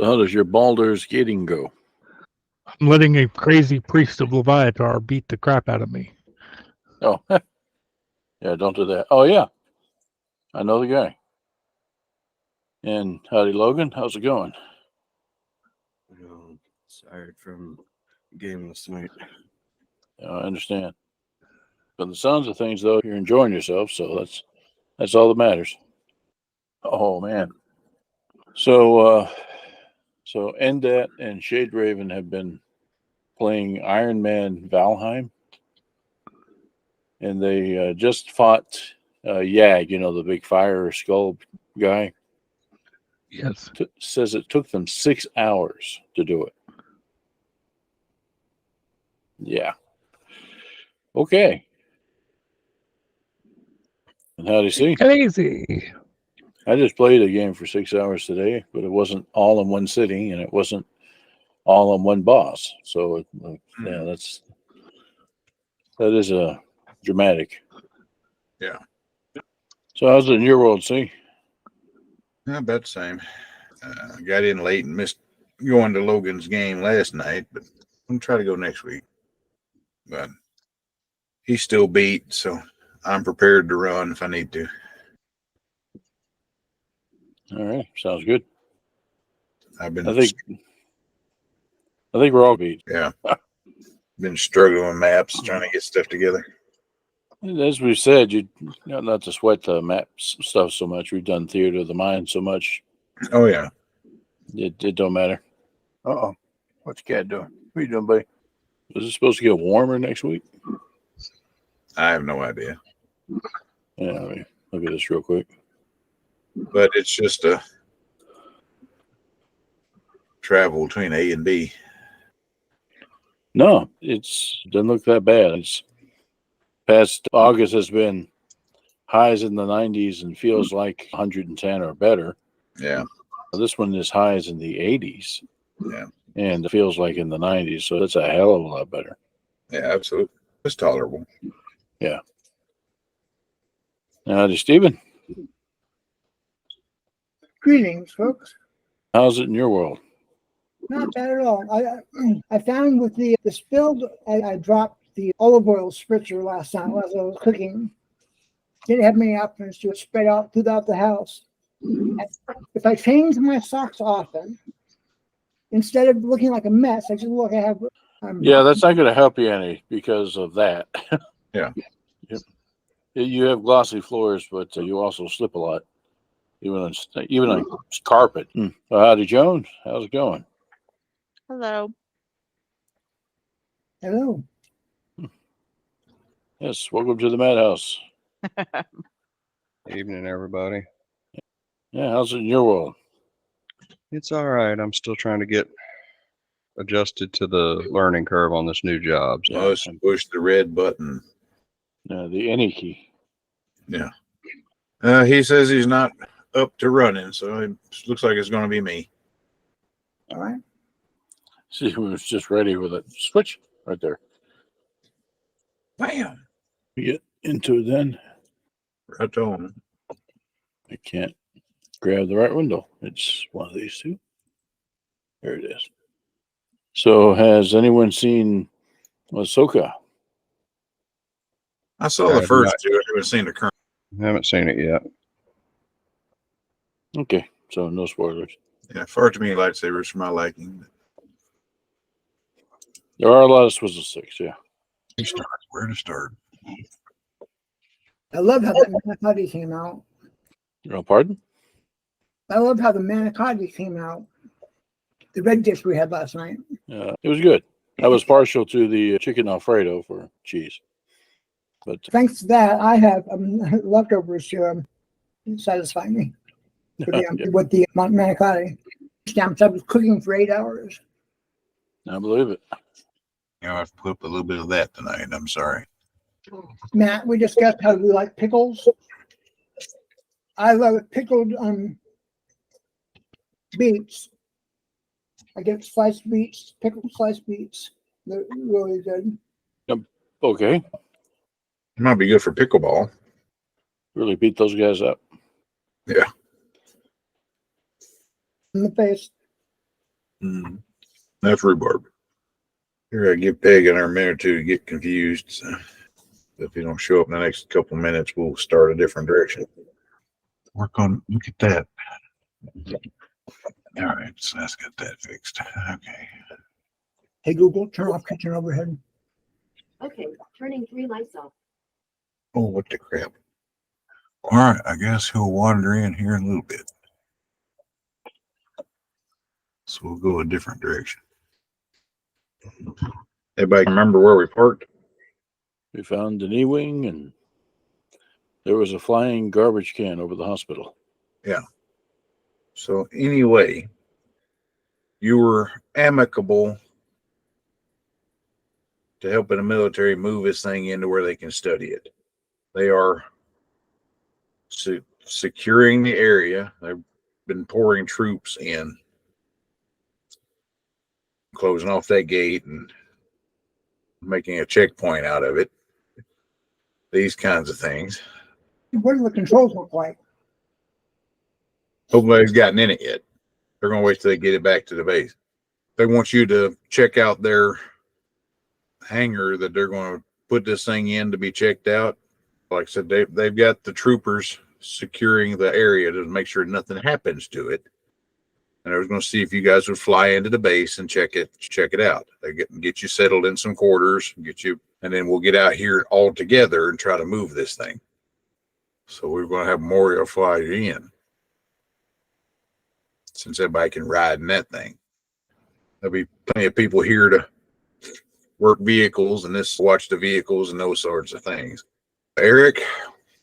So how does your Baldur's Gating go? I'm letting a crazy priest of Leviatar beat the crap out of me. Oh, yeah, don't do that. Oh, yeah. I know the guy. And howdy, Logan. How's it going? Tired from game last night. I understand. But the sounds of things, though, you're enjoying yourself, so that's all that matters. Oh, man. So Endat and Shade Raven have been playing Iron Man Valheim, and they just fought Yag, the big fire skull guy. Yes. Says it took them 6 hours to do it. Yeah. Okay. And how do you see? Crazy. I just played a game for 6 hours today, but it wasn't all in one sitting, and it wasn't all on one boss. So, yeah, that is a dramatic. Yeah. So how's it in your world, see? About the same. Got in late and missed going to Logan's game last night, but I'm going to try to go next week. But he's still beat, so I'm prepared to run if I need to. All right, sounds good. I think we're all beat. Yeah. Been struggling with maps, trying to get stuff together. As we said, you not to sweat the map stuff so much. We've done Theater of the Mind so much. Oh, yeah. It don't matter. Uh-oh. What's your cat doing? What are you doing, buddy? Is it supposed to get warmer next week? I have no idea. Yeah, let me look at this real quick. But it's just a travel between A and B. No, it doesn't look that bad. It's past August has been highs in the 90s and feels like 110 or better. Yeah. This one is highs in the 80s. Yeah. And it feels like in the 90s, so it's a hell of a lot better. Yeah, absolutely. It's tolerable. Yeah. Howdy, Stephen. Greetings, folks. How's it in your world? Not bad at all. I found with the spilled, I dropped the olive oil spritzer last night as I was cooking. Didn't have many options to spread out throughout the house. If I change my socks often, instead of looking like a mess, I just look. I have. Yeah, that's not going to help you any because of that. Yeah. You have glossy floors, but you also slip a lot, even on carpet. Howdy, Joan. How's it going? Hello. Hello. Yes, welcome to the Madhouse. Evening, everybody. Yeah, how's it in your world? It's all right. I'm still trying to get adjusted to the learning curve on this new job. So. Must push the red button. The any key. Yeah. He says he's not up to running, so it looks like it's going to be me. All right. See, he was just ready with a switch right there. Bam. We get into it then. Right on. I can't grab the right window. It's one of these two. There it is. So, has anyone seen Ahsoka? I saw the first two. I haven't seen the current. Haven't seen it yet. Okay, so no spoilers. Yeah, far too many lightsabers for my liking. There are a lot of Swizzle sticks, yeah. Where to start? I love how the manicotti came out. Pardon? I love how the manicotti came out. The red dish we had last night. It was good. I was partial to the chicken Alfredo for cheese. But thanks to that, I have leftovers to satisfy me with the manicotti. I was cooking for 8 hours. I believe it. You know, I've put a little bit of that tonight. I'm sorry. Matt, we discussed how we like pickles. I love pickled beets. I get sliced beets, pickled sliced beets. They're really good. Okay. It might be good for pickleball. Really beat those guys up. Yeah. In the face. That's rhubarb. Here, I give Peg another minute or two to get confused. So if he don't show up in the next couple minutes, we'll start a different direction. Look at that. All right, so let's get that fixed. Okay. Hey, Google, turn off kitchen overhead. Okay, turning 3 lights off. Oh, what the crap. All right, I guess he'll wander in here in a little bit. So we'll go a different direction. Everybody remember where we parked? We found the knee wing, and there was a flying garbage can over the hospital. Yeah. So anyway, you were amicable to helping the military move this thing into where they can study it. They are securing the area. They've been pouring troops in, closing off that gate and making a checkpoint out of it. These kinds of things. What do the controls look like? Nobody's gotten in it yet. They're going to wait till they get it back to the base. They want you to check out their hangar that they're going to put this thing in to be checked out. Like I said, they've got the troopers securing the area to make sure nothing happens to it. And I was going to see if you guys would fly into the base and check it out. They get you settled in some quarters, and then we'll get out here all together and try to move this thing. So we're going to have Memorial fly in, since everybody can ride in that thing. There'll be plenty of people here to work vehicles and watch the vehicles and those sorts of things. Eric,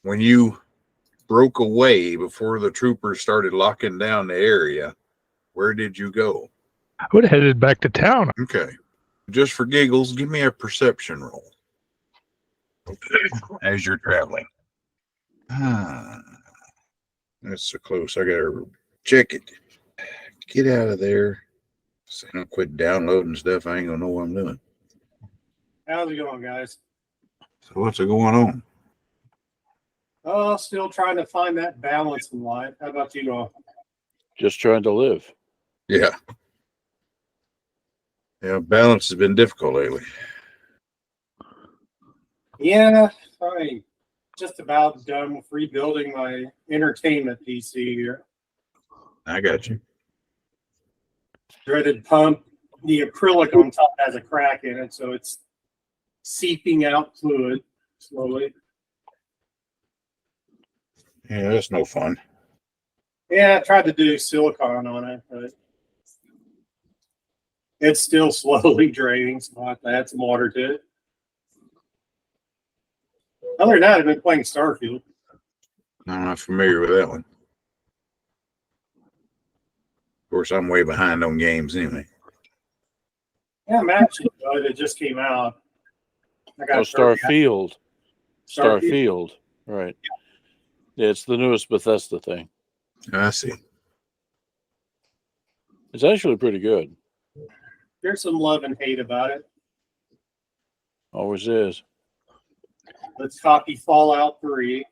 when you broke away before the troopers started locking down the area, where did you go? I would have headed back to town. Okay. Just for giggles, give me a perception roll as you're traveling. That's so close. I gotta check it. Get out of there. So I don't quit downloading stuff. I ain't gonna know what I'm doing. How's it going, guys? So what's going on? Oh, still trying to find that balance in life. How about you all? Just trying to live. Yeah. Yeah, balance has been difficult lately. Yeah, I'm just about done with rebuilding my entertainment PC here. I got you. Dreaded pump. The acrylic on top has a crack in it, so it's seeping out fluid slowly. Yeah, that's no fun. Yeah, I tried to do silicone on it, but it's still slowly draining, so I have to add some water to it. Other than that, I've been playing Starfield. I'm not familiar with that one. Of course, I'm way behind on games anyway. Yeah, I'm actually good. It just came out. I got Starfield. Starfield. Right. Yeah, it's the newest Bethesda thing. I see. It's actually pretty good. There's some love and hate about it. Always is. Let's copy Fallout 3,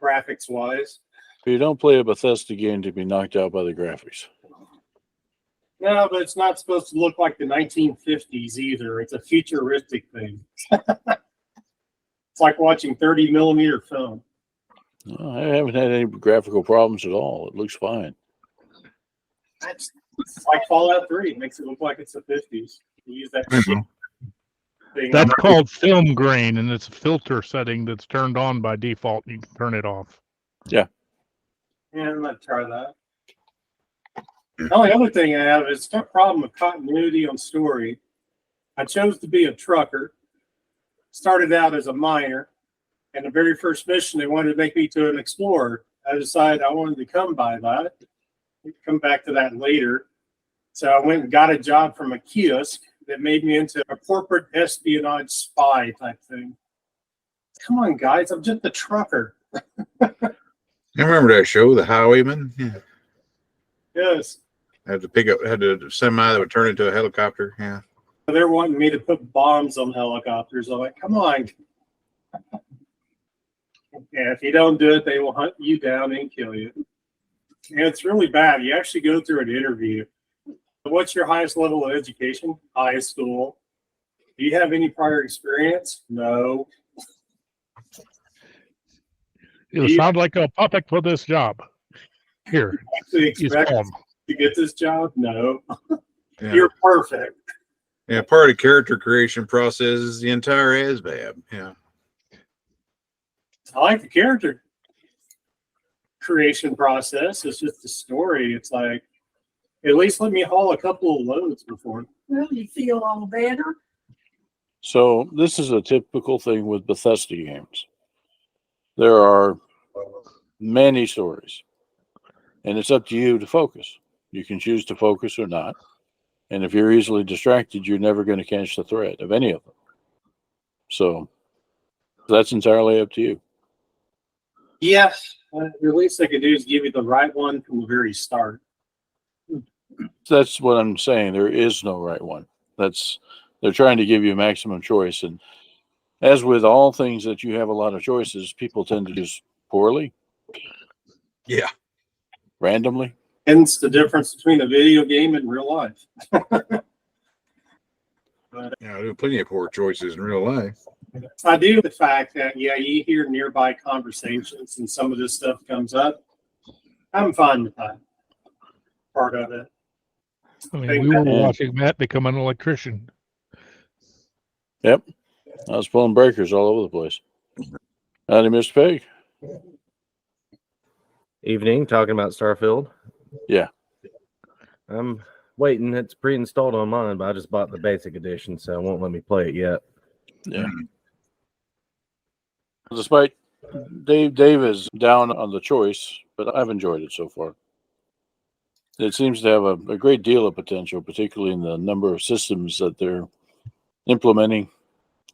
graphics-wise. But you don't play a Bethesda game to be knocked out by the graphics. No, but it's not supposed to look like the 1950s either. It's a futuristic thing. It's like watching 30 millimeter film. No, I haven't had any graphical problems at all. It looks fine. It's like Fallout 3. It makes it look like it's the 50s. You use that shit thing. That's called film grain, and it's a filter setting that's turned on by default. You can turn it off. Yeah, I'm going to try that. The only other thing I have is a problem with continuity on story. I chose to be a trucker. Started out as a miner, and the very first mission they wanted to make me to an explorer. I decided I wanted to come by that. We'll come back to that later. So I went and got a job from a kiosk that made me into a corporate espionage spy type thing. Come on, guys, I'm just a trucker. You remember that show, The Highwayman? Yeah. Yes. Had a semi that would turn into a helicopter. Yeah. They're wanting me to put bombs on helicopters. I'm like, come on. Yeah, if you don't do it, they will hunt you down and kill you. And it's really bad. You actually go through an interview. What's your highest level of education? High school. Do you have any prior experience? No. You sound like a puppet for this job. Here, Actually you expect spawn. to get this job? No. Yeah. You're perfect. Yeah, part of character creation process is the entire ASVAB. Yeah. I like the character creation process. It's just the story. It's like, at least let me haul a couple of loads before. Well, you feel all better? So this is a typical thing with Bethesda games. There are many stories, and it's up to you to focus. You can choose to focus or not. And if you're easily distracted, you're never going to catch the thread of any of them. So that's entirely up to you. Yes. The least they could do is give you the right one from the very start. That's what I'm saying. There is no right one. They're trying to give you maximum choice. And as with all things that you have a lot of choices, people tend to choose poorly. Yeah. Randomly. Hence the difference between a video game and real life. Yeah, there are plenty of poor choices in real life. I do the fact that, yeah, you hear nearby conversations and some of this stuff comes up. I'm fine with that part of it. I mean, we were watching Matt become an electrician. Yep. I was pulling breakers all over the place. Howdy, Mr. Pig. Evening, talking about Starfield. Yeah. I'm waiting. It's pre-installed on mine, but I just bought the basic edition, so it won't let me play it yet. Yeah. Despite Dave is down on the choice, but I've enjoyed it so far. It seems to have a great deal of potential, particularly in the number of systems that they're implementing.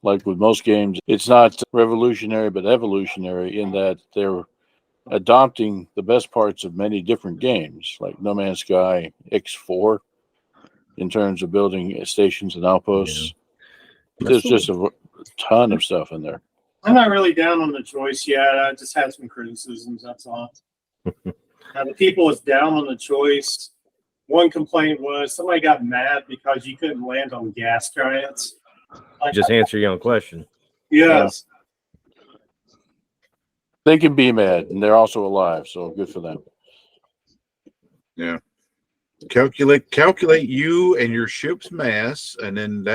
Like with most games, it's not revolutionary, but evolutionary in that they're adopting the best parts of many different games, like No Man's Sky X4, in terms of building stations and outposts. Yeah. There's just a ton of stuff in there. I'm not really down on the choice yet. I just had some criticisms, that's all. Now, the people is down on the choice. One complaint was somebody got mad because you couldn't land on gas giants. Like, Just answer your own question. yes. They can be mad, and they're also alive, so good for them. Yeah. Calculate you and your ship's mass, and then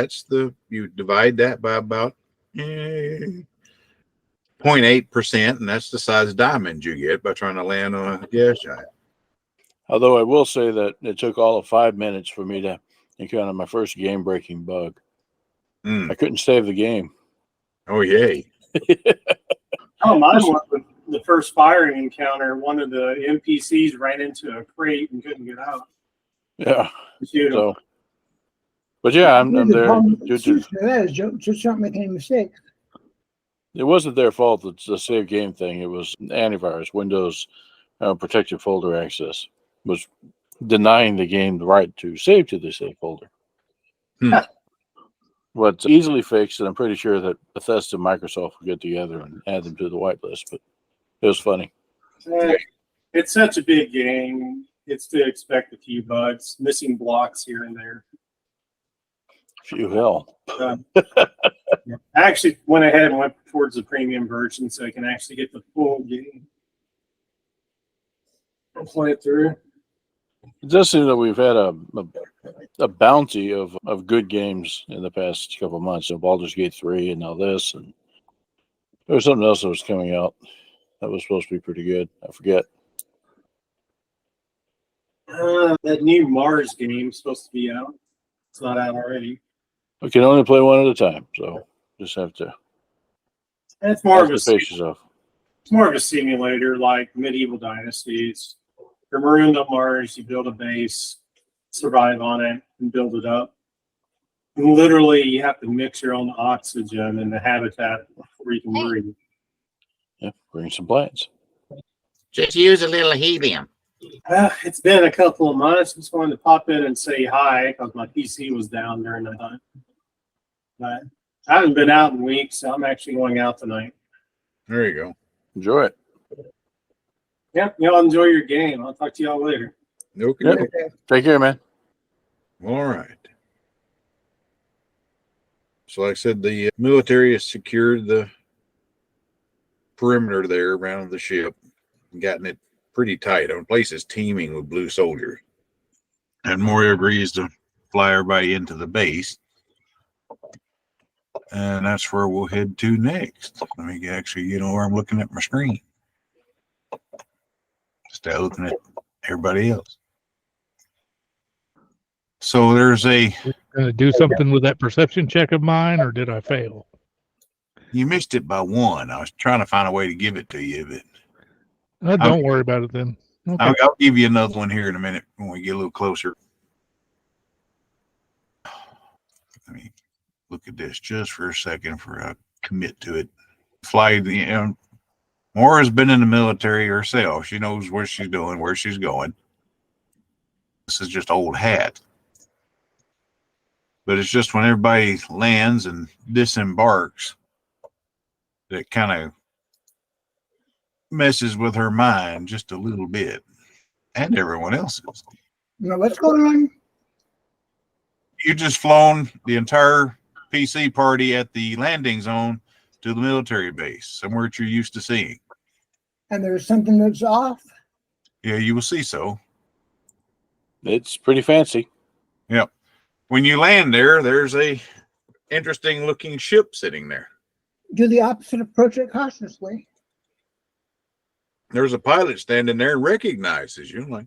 you divide that by about 0.8%, and that's the size of diamond you get by trying to land on a gas giant. Although I will say that it took all of 5 minutes for me to encounter my first game-breaking bug. I couldn't save the game. Oh, yay. Oh, mine was the first firing encounter. One of the NPCs ran into a crate and couldn't get out. Yeah. Shoot 'em. So, but yeah, I'm The there. problem due to- to that is just don't make any mistakes. It wasn't their fault. It's the save game thing. It was antivirus, Windows protected folder access was denying the game the right to save to the save folder. What's easily fixed, and I'm pretty sure that Bethesda and Microsoft will get together and add them to the whitelist, but it was funny. It's such a big game. It's to expect a few bugs, missing blocks here and there. Phew, hell. I actually went ahead and went towards the premium version so I can actually get the full game and play it through. It does seem that we've had a bounty of good games in the past couple of months. So Baldur's Gate 3 and now this. And there was something else that was coming out that was supposed to be pretty good. I forget. That new Mars game is supposed to be out. It's not out already. We can only play one at a time, so just have to And it's more of a pace yourself. it's more of a simulator like Medieval Dynasties. You're marooned on Mars, you build a base, survive on it, and build it up. And literally, you have to mix your own oxygen in the habitat before you can breathe. Yeah, bring some plants. Just use a little helium. It's been a couple of months. Just wanted to pop in and say hi because my PC was down during that time. But I haven't been out in weeks, so I'm actually going out tonight. There you go. Enjoy it. Yeah, y'all enjoy your game. I'll talk to y'all later. Okay. Yep. Take care, man. All right. So, like I said, the military has secured the perimeter there around the ship and gotten it pretty tight. The place is teeming with blue soldiers. And Moria agrees to fly everybody into the base. And that's where we'll head to next. Let me actually get where I'm looking at my screen. Start looking at everybody else. So there's Gonna do something with that perception check of mine, or did I fail? you missed it by one. I was trying to find a way to give it to you, but Don't worry about it then. Okay. I'll give you another one here in a minute when we get a little closer. Let me look at this just for a second before I commit to it. Maura's been in the military herself. She knows what she's doing, where she's going. This is just old hat. But it's just when everybody lands and disembarks that kind of messes with her mind just a little bit, and everyone else's. Now, what's going on? You just flown the entire PC party at the landing zone to the military base, somewhere that you're used to seeing. And there's something that's off. Yeah, you will see so. It's pretty fancy. Yep. When you land there, there's a interesting looking ship sitting there. Do the opposite, approach it cautiously. There's a pilot standing there and recognizes you. Like,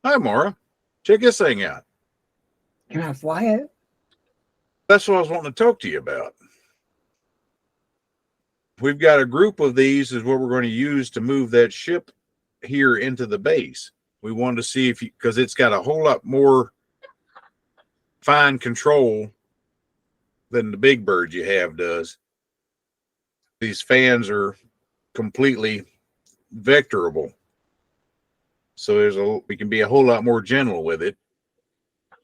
hi, Maura. Check this thing out. Can I fly it? That's what I was wanting to talk to you about. We've got a group of these is what we're going to use to move that ship here into the base. We wanted to see if because it's got a whole lot more fine control than the big bird you have does. These fans are completely vectorable. So we can be a whole lot more gentle with it.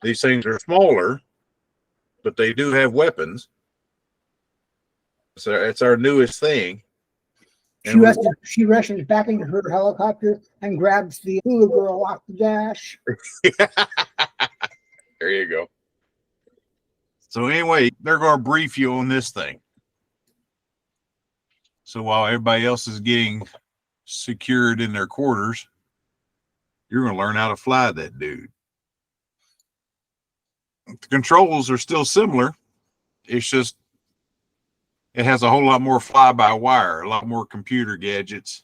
These things are smaller, but they do have weapons. So it's our newest thing. She rushes back into her helicopter and grabs the hula girl off the dash. There you go. So anyway, they're going to brief you on this thing. So while everybody else is getting secured in their quarters, you're going to learn how to fly that dude. The controls are still similar. It's just it has a whole lot more fly-by-wire, a lot more computer gadgets,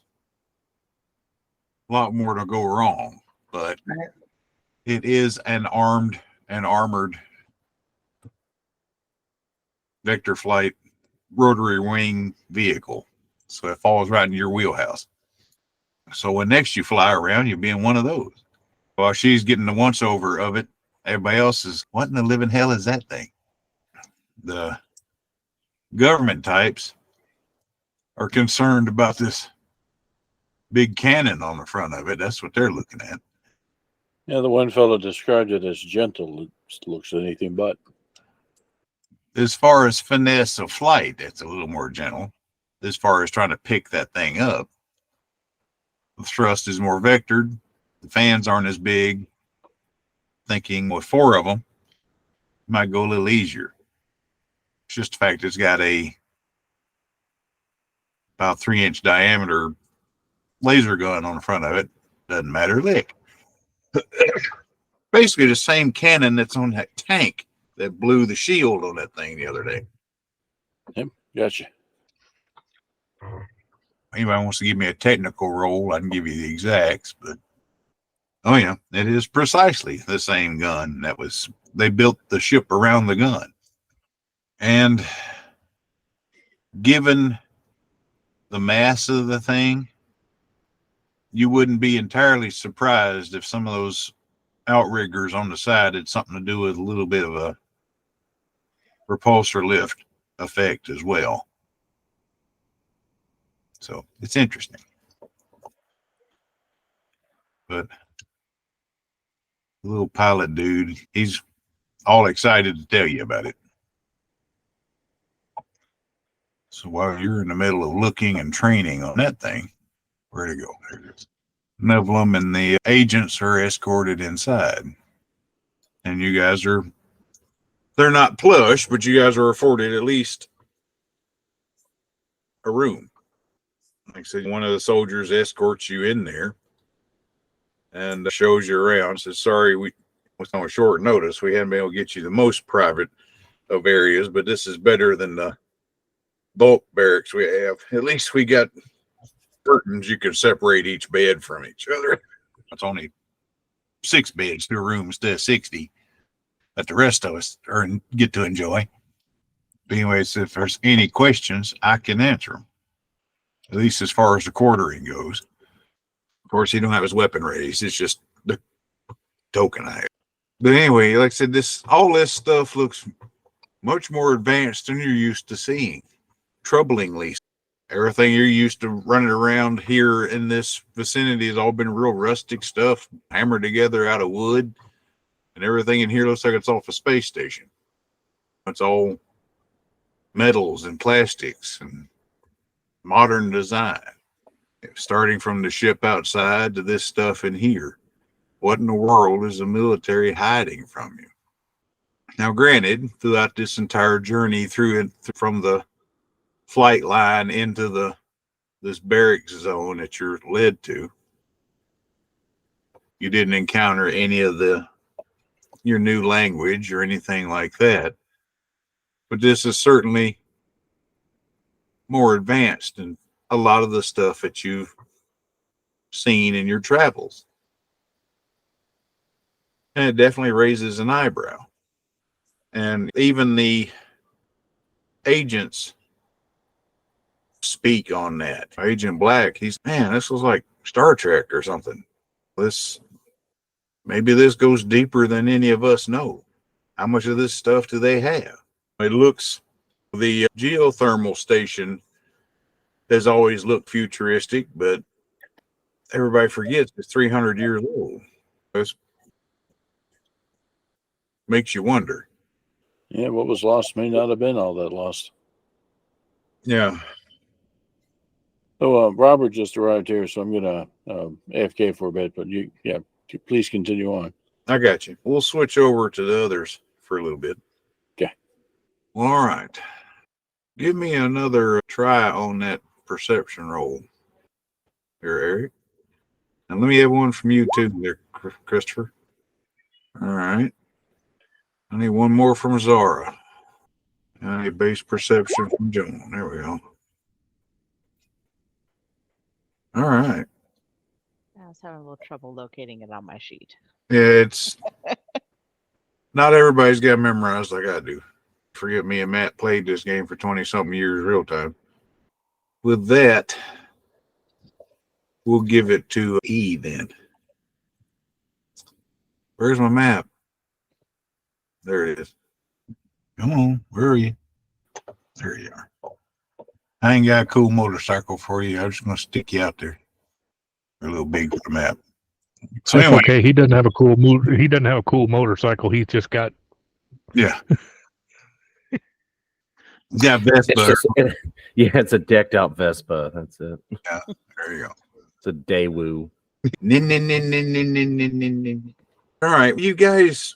a lot more to go wrong. But it is an armored vector flight rotary wing vehicle. So it falls right in your wheelhouse. So when next you fly around, you'll be in one of those. While she's getting the once-over of it, everybody else is, what in the living hell is that thing? The government types are concerned about this big cannon on the front of it. That's what they're looking at. Yeah, the one fellow described it as gentle. It looks anything but. As far as finesse of flight, it's a little more gentle. As far as trying to pick that thing up, the thrust is more vectored. The fans aren't as big. Thinking with 4 of them, might go a little easier. It's just the fact it's got a about 3-inch diameter laser gun on the front of it. Doesn't matter a lick. Basically the same cannon that's on that tank that blew the shield on that thing the other day. Yep, gotcha. Anybody wants to give me a technical roll, I can give you the exacts, but oh yeah, it is precisely the same gun. They built the ship around the gun. And given the mass of the thing, you wouldn't be entirely surprised if some of those outriggers on the side had something to do with a little bit of a repulsor lift effect as well. So it's interesting. But the little pilot dude, he's all excited to tell you about it. So while you're in the middle of looking and training on that thing, where'd it go? There it is. Nevlum and the agents are escorted inside. And you guys are, they're not plush, but you guys are afforded at least a room. Like I said, one of the soldiers escorts you in there and shows you around. Says, sorry, we was on short notice. We haven't been able to get you the most private of areas, but this is better than the bulk barracks we have. At least we got curtains you can separate each bed from each other. It's only 6 beds to a room instead of 60, but the rest of us get to enjoy. But anyways, if there's any questions, I can answer them, at least as far as the quartering goes. Of course, he don't have his weapon ready. It's just the token I have. But anyway, like I said, all this stuff looks much more advanced than you're used to seeing. Troublingly, everything you're used to running around here in this vicinity has all been real rustic stuff, hammered together out of wood, and everything in here looks like it's off a space station. It's all metals and plastics and modern design, starting from the ship outside to this stuff in here. What in the world is the military hiding from you? Now, granted, throughout this entire journey through it, from the flight line into this barracks zone that you're led to, you didn't encounter any of your new language or anything like that. But this is certainly more advanced than a lot of the stuff that you've seen in your travels. And it definitely raises an eyebrow. And even the agents speak on that. Agent Black, man, this was like Star Trek or something. Maybe this goes deeper than any of us know. How much of this stuff do they have? It looks, the geothermal station has always looked futuristic, but everybody forgets it's 300 years old. It makes you wonder. Yeah, what was lost may not have been all that lost. Yeah. So Robert just arrived here, so I'm gonna AFK for a bit. But please continue on. I got you. We'll switch over to the others for a little bit. Okay. Well, all right. Give me another try on that perception roll here, Eric. And let me have one from you too there, Christopher. All right. I need one more from Zara. I need base perception from Joan. There we go. All right. I was having a little trouble locating it on my sheet. Yeah, it's not everybody's got memorized like I do. Forget me and Matt played this game for 20-something years real time. With that, we'll give it to E then. Where's my map? There it is. Come on, where are you? There you are. I ain't got a cool motorcycle for you. I'm just gonna stick you out there. You're a little big for the map. So That's anyway, okay. He doesn't have a cool he doesn't have a cool motorcycle. He's just got yeah. Yeah, Vespa. It's a decked out Vespa. That's it. Yeah, there you go. It's a Daewoo. All right, you guys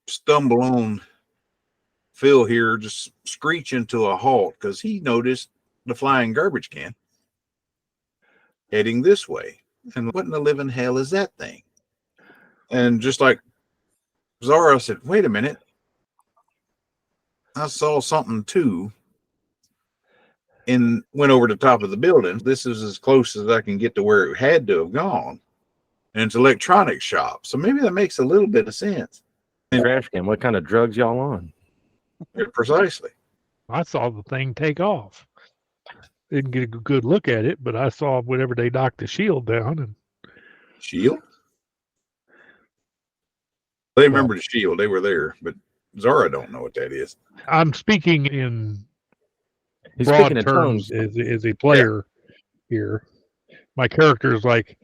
stumble on Phil here, just screeching to a halt because he noticed the flying garbage can heading this way. And what in the living hell is that thing? And just like Zara said, wait a minute. I saw something too. And went over the top of the building. This is as close as I can get to where it had to have gone. And it's an electronics shop. So maybe that makes a little bit of sense. Trash can. What kind of drugs y'all on? Precisely. I saw the thing take off. Didn't get a good look at it, but I saw whenever they knocked the shield down. And Shield? They remember the shield. They were there, but Zara don't know what that is. I'm speaking in He's broad speaking in terms tongues. as a player here. My character is like,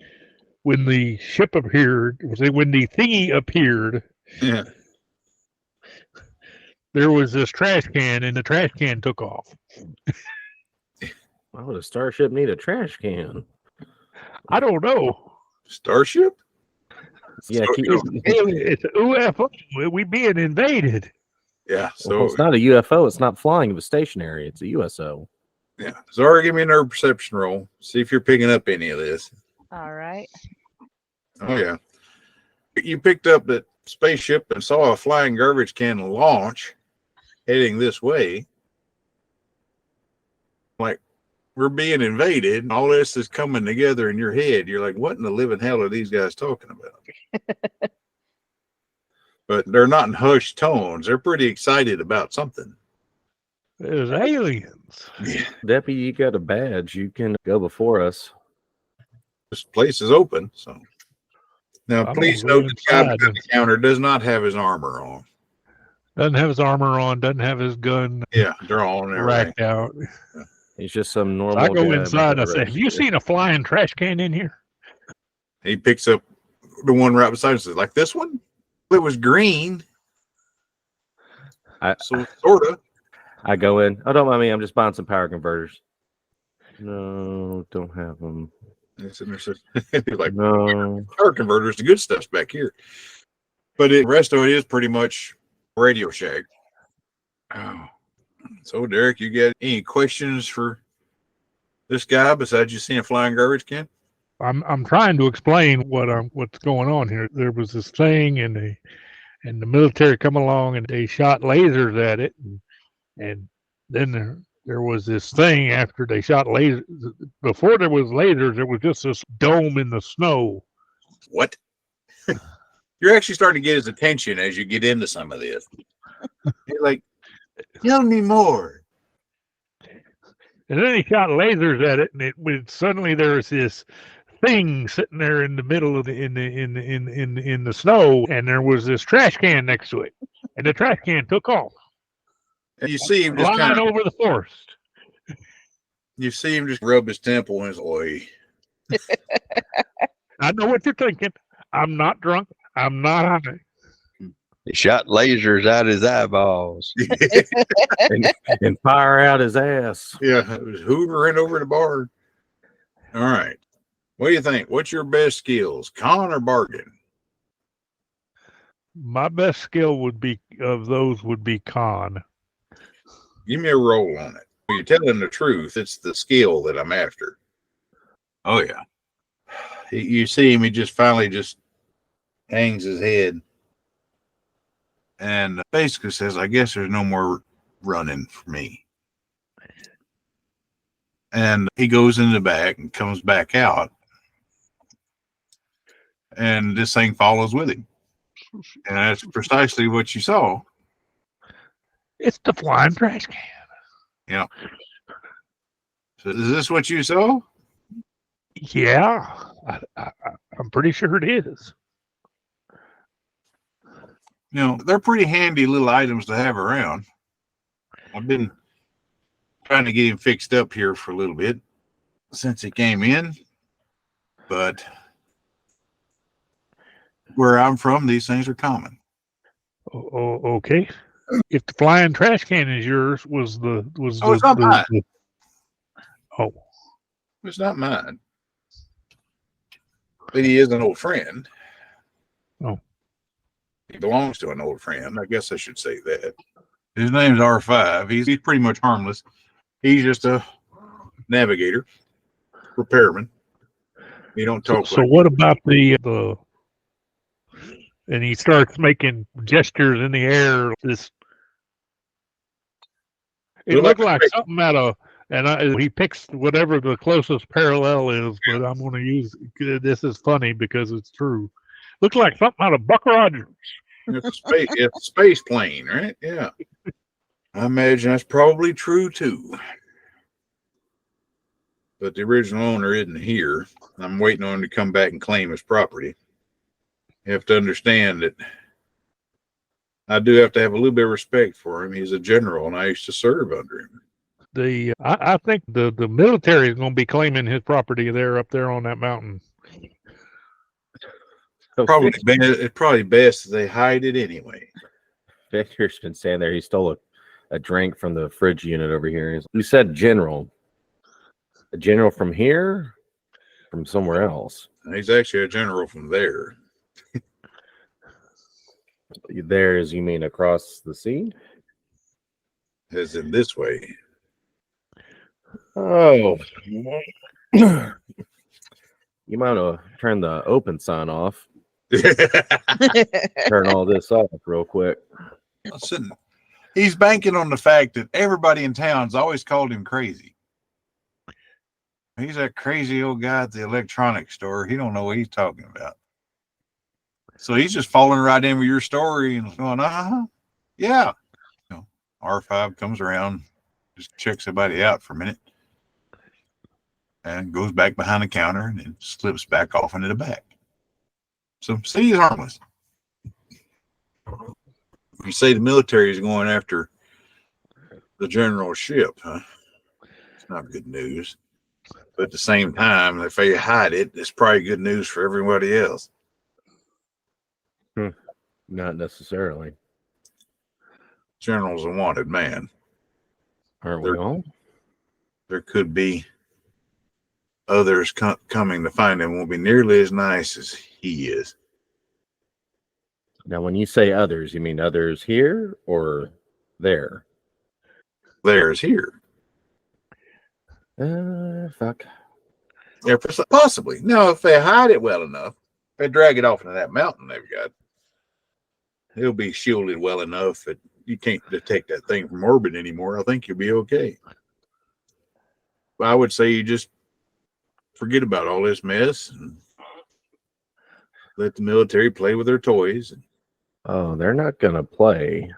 when the ship appeared, when the thingy appeared, Yeah. there was this trash can, and the trash can took off. Why would a starship need a trash can? I don't know. Starship? Yeah, So, keep, you know, It's a UFO. We being invaded. yeah. well, So it's not a UFO. It's not flying. It was stationary. It's a USO. yeah. Zara, give me a nerve perception roll. See if you're picking up any of this. All right. Oh yeah. You picked up that spaceship and saw a flying garbage can launch heading this way. Like, we're being invaded. All this is coming together in your head. You're like, what in the living hell are these guys talking about? But they're not in hushed tones. They're pretty excited about something. There's aliens. Yeah. Deputy, you got a badge. You can go before us. This place is open. So now, I please don't go note that the guy inside. behind the counter does not have his armor on. Doesn't have his armor on. Doesn't have his gun Yeah, drawn and everything. racked out. He's just some So normal I go guy inside. behind I the say, "Have you register. seen a flying trash can in here?" He picks up the one right beside him and says, like this one? It was green. So sort of. I go in. Oh, don't mind me. I'm just buying some power converters. No, don't have them. He's like, No. power converters, the good stuff's back here. But the rest of it is pretty much Radio Shack. Oh. So, Derek, you got any questions for this guy besides you seeing a flying garbage can? I'm trying to explain what's going on here. There was this thing, and the military come along and they shot lasers at it, and then there was this thing after they shot lasers. Before there was lasers, there was just this dome in the snow. What? You're actually starting to get his attention as you get into some of this. You're like, tell me more. And then he shot lasers at it, and suddenly there was this thing sitting there in the middle of in the snow, and there was this trash can next to it, and the trash can took off. And you see him just flying kind of over the forest. You see him just rub his temple and his oi. I know what you're thinking. I'm not drunk. I'm not high. He shot lasers out his eyeballs. and fire out his ass. Yeah, it was hoovering over the bar. All right. What do you think? What's your best skills, con or bargain? My best skill would be con. Give me a roll on it. When you're telling the truth, it's the skill that I'm after. Oh, yeah. You see him, he just finally just hangs his head and basically says, I guess there's no more running for me. And he goes in the back and comes back out. And this thing follows with him. And that's precisely what you saw. It's the flying trash can. Yeah. So is this what you saw? Yeah, I'm pretty sure it is. You know, they're pretty handy little items to have around. I've been trying to get him fixed up here for a little bit since he came in. But where I'm from, these things are common. Okay. If the flying trash can is yours, it's not mine. Oh, It's not mine. But he is an old friend. Oh. He belongs to an old friend. I guess I should say that. His name's R5. He's pretty much harmless. He's just a navigator, repairman. He don't talk. So what about the? And he starts making gestures in the air. It looked like something out of, he picks whatever the closest parallel is, but I'm going to use, this is funny because it's true. Looks like something out of Buck Rogers. It's a space plane, right? Yeah. I imagine that's probably true too. But the original owner isn't here. I'm waiting on him to come back and claim his property. You have to understand that I do have to have a little bit of respect for him. He's a general, and I used to serve under him. I think the military is going to be claiming his property up there on that mountain. It's probably best that they hide it anyway. Victor's been standing there. He stole a drink from the fridge unit over here. You said general. A general from here? from somewhere else. He's actually a general from there. There, as you mean across the sea? As in this way. Oh. You might want to turn the open sign off. Turn all this off real quick. Listen, he's banking on the fact that everybody in town's always called him crazy. He's that crazy old guy at the electronics store. He don't know what he's talking about. So he's just falling right in with your story and going, yeah. You know, R5 comes around, just checks somebody out for a minute, and goes back behind the counter and then slips back off into the back. So see, he's harmless. You say the military is going after the general ship, huh? It's not good news. But at the same time, if they hide it, it's probably good news for everybody else. Not necessarily. General's a wanted man. Aren't we all? There could be others coming to find him. Won't be nearly as nice as he is. Now, when you say others, you mean others here or there? There's here. Fuck. Yeah, possibly. Now, if they hide it well enough, they drag it off into that mountain they've got, it'll be shielded well enough that you can't detect that thing from orbit anymore. I think you'll be okay. But I would say you just forget about all this mess and let the military play with their toys. Oh, they're not going to play.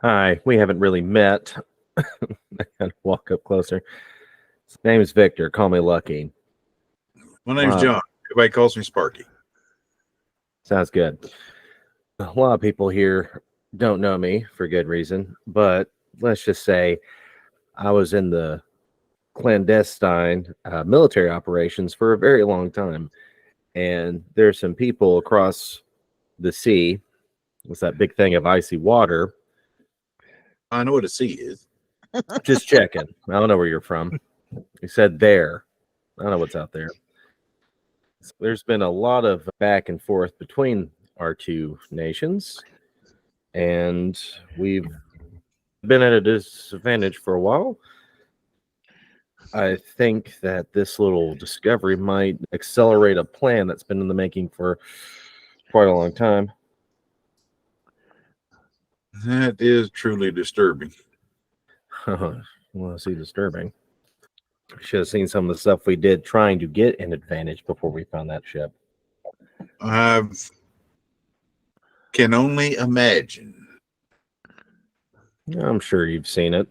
Hi, we haven't really met. I gotta walk up closer. His name is Victor. Call me Lucky. My name's John. Everybody calls me Sparky. Sounds good. A lot of people here don't know me for good reason, but let's just say I was in the clandestine military operations for a very long time. And there's some people across the sea. It's that big thing of icy water. I know what a sea is. Just checking. I don't know where you're from. You said there. I don't know what's out there. There's been a lot of back and forth between our two nations, and we've been at a disadvantage for a while. I think that this little discovery might accelerate a plan that's been in the making for quite a long time. That is truly disturbing. Well, see, disturbing. Should have seen some of the stuff we did trying to get an advantage before we found that ship. I can only imagine. I'm sure you've seen it.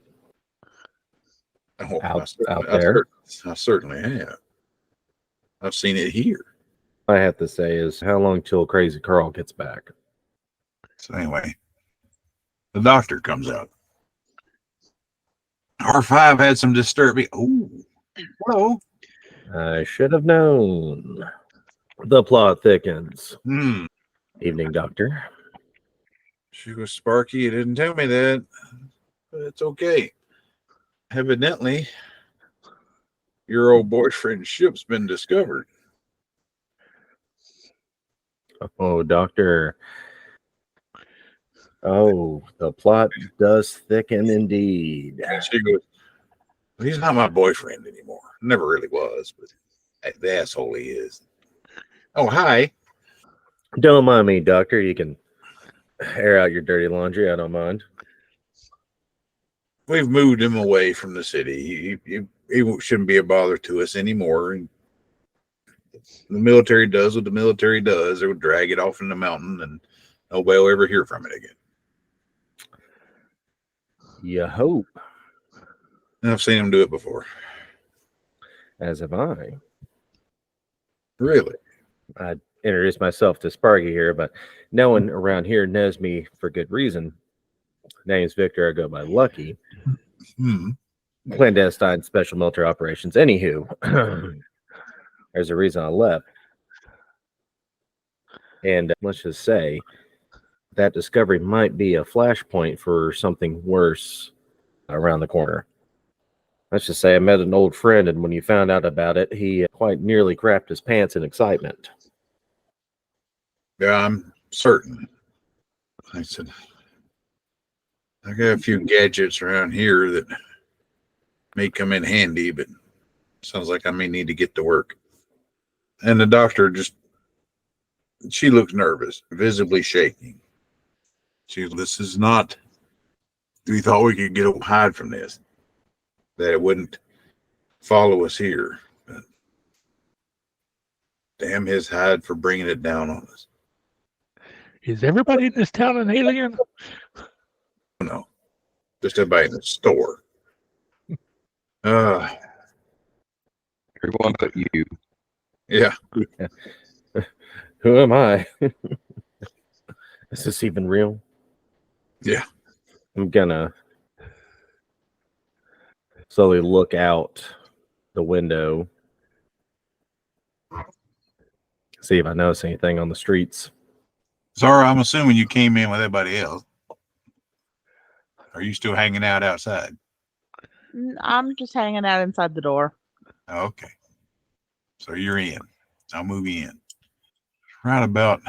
Oh, out there. I certainly have. I've seen it here. I have to say is how long till Crazy Carl gets back? So anyway, the doctor comes out. R5 had some disturbing. Oh, hello. I should have known. The plot thickens. Evening, Doctor. She was Sparky. You didn't tell me that. But it's okay. Evidently, your old boyfriend's ship's been discovered. Oh, Doctor. Oh, the plot does thicken indeed. And she goes, well, he's not my boyfriend anymore. Never really was, but the asshole he is. Oh, hi. Don't mind me, Doctor. You can air out your dirty laundry. I don't mind. We've moved him away from the city. He shouldn't be a bother to us anymore. And the military does what the military does. They would drag it off in the mountain, and nobody will ever hear from it again. You hope. And I've seen him do it before. As have I. Really? I introduced myself to Sparky here, but no one around here knows me for good reason. Name's Victor. I go by Lucky. Clandestine special military operations. Anywho, there's a reason I left. And let's just say that discovery might be a flashpoint for something worse around the corner. Let's just say I met an old friend, and when you found out about it, he quite nearly crapped his pants in excitement. Yeah, I'm certain. I said, I got a few gadgets around here that may come in handy, but sounds like I may need to get to work. And the doctor she looks nervous, visibly shaking. This is not, we thought we could hide from this, that it wouldn't follow us here. But damn his hide for bringing it down on us. Is everybody in this town an alien? No, just everybody in the store. Everyone but you. Yeah. Who am I? Is this even real? Yeah. I'm gonna slowly look out the window, see if I notice anything on the streets. Zara, I'm assuming you came in with everybody else. Are you still hanging out outside? I'm just hanging out inside the door. Okay. So you're in. I'll move you in. Right about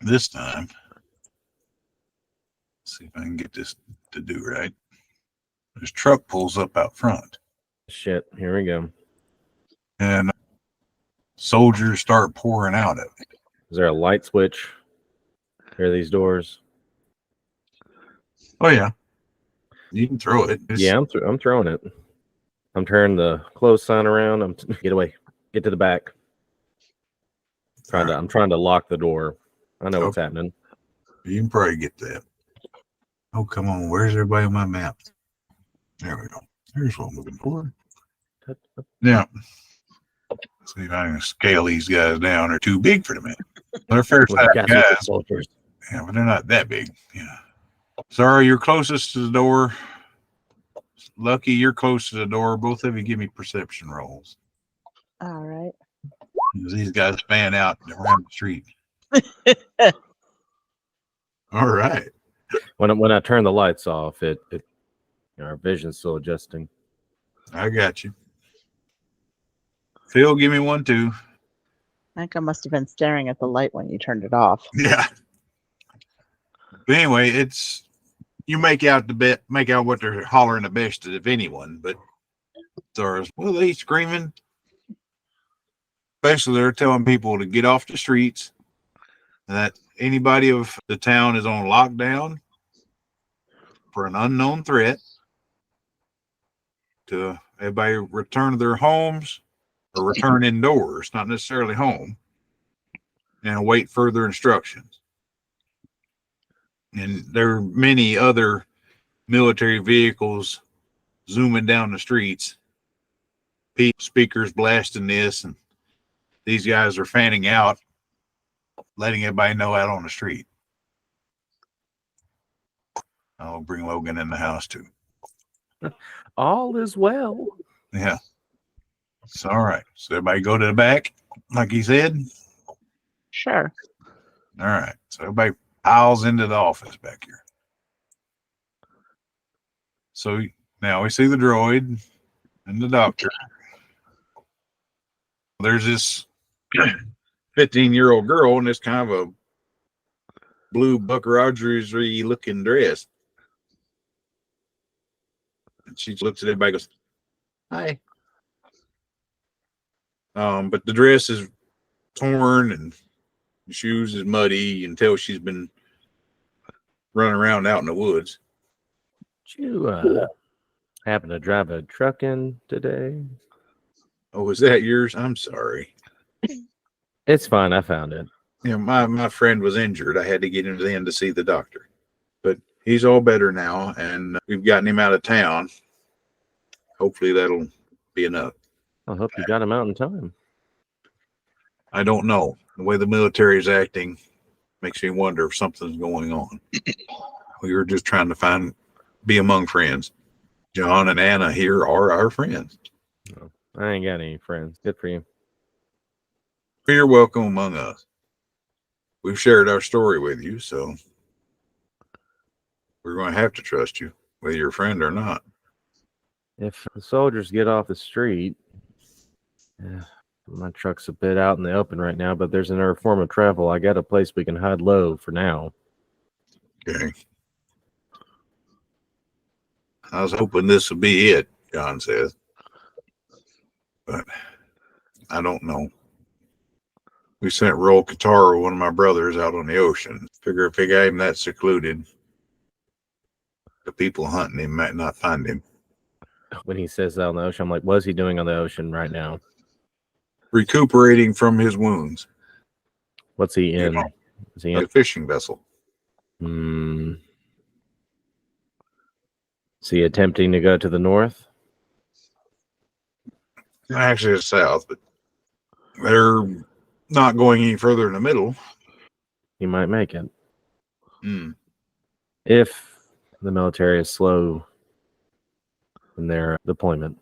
this time. See if I can get this to do right. This truck pulls up out front. Shit, here we go. And soldiers start pouring out of it. Is there a light switch near these doors? Oh, yeah. You can throw it. Yeah, I'm throwing it. I'm turning the close sign around. Get away. Get to the back. I'm trying to lock the door. I know what's happening. You can probably get that. Oh, come on. Where's everybody on my map? There we go. Here's what I'm looking for. Now, see if I can scale these guys down. They're too big for the man. They're fair sized guys. Soldiers. Yeah, but they're not that big. Yeah. Sorry, you're closest to the door. Lucky, you're close to the door. Both of you give me perception rolls. All right. These guys fan out around the street. All right. When I turn the lights off, our vision's still adjusting. I got you. Phil, give me 1, 2. I think I must have been staring at the light when you turned it off. Yeah. But anyway, you make out what they're hollering the best of anyone, but there's they screaming. Basically, they're telling people to get off the streets, that anybody of the town is on lockdown for an unknown threat, to everybody return to their homes or return indoors, not necessarily home, and await further instructions. And there are many other military vehicles zooming down the streets, speakers blasting this, and these guys are fanning out, letting everybody know out on the street. I'll bring Logan in the house too. All is well. Yeah. It's all right. So everybody go to the back, like he said? Sure. All right. So everybody piles into the office back here. So now we see the droid and the doctor. There's this 15-year-old girl in this kind of a blue Buck Rogers-y looking dress. And she looks at everybody and goes, "Hi." But the dress is torn and the shoes is muddy. You can tell she's been running around out in the woods. Did you happen to drive a truck in today? Oh, is that yours? I'm sorry. It's fine. I found it. Yeah, my friend was injured. I had to get him in to see the doctor. But he's all better now, and we've gotten him out of town. Hopefully that'll be enough. I hope you got him out in time. I don't know. The way the military is acting makes me wonder if something's going on. We were just trying to be among friends. John and Anna here are our friends. No, I ain't got any friends. Good for you. You're welcome among us. We've shared our story with you, so we're going to have to trust you, whether you're a friend or not. If the soldiers get off the street, yeah, my truck's a bit out in the open right now, but there's another form of travel. I got a place we can hide low for now. Okay. I was hoping this would be it, John says. But I don't know. We sent Roll Katara, one of my brothers, out on the ocean. Figure if he got him that secluded, the people hunting him might not find him. When he says that on the ocean, I'm like, what's he doing on the ocean right now? Recuperating from his wounds. What's he in? Is he in a fishing vessel? Is he attempting to go to the north? Actually, it's south, but they're not going any further in the middle. He might make it. Hmm. If the military is slow in their deployment.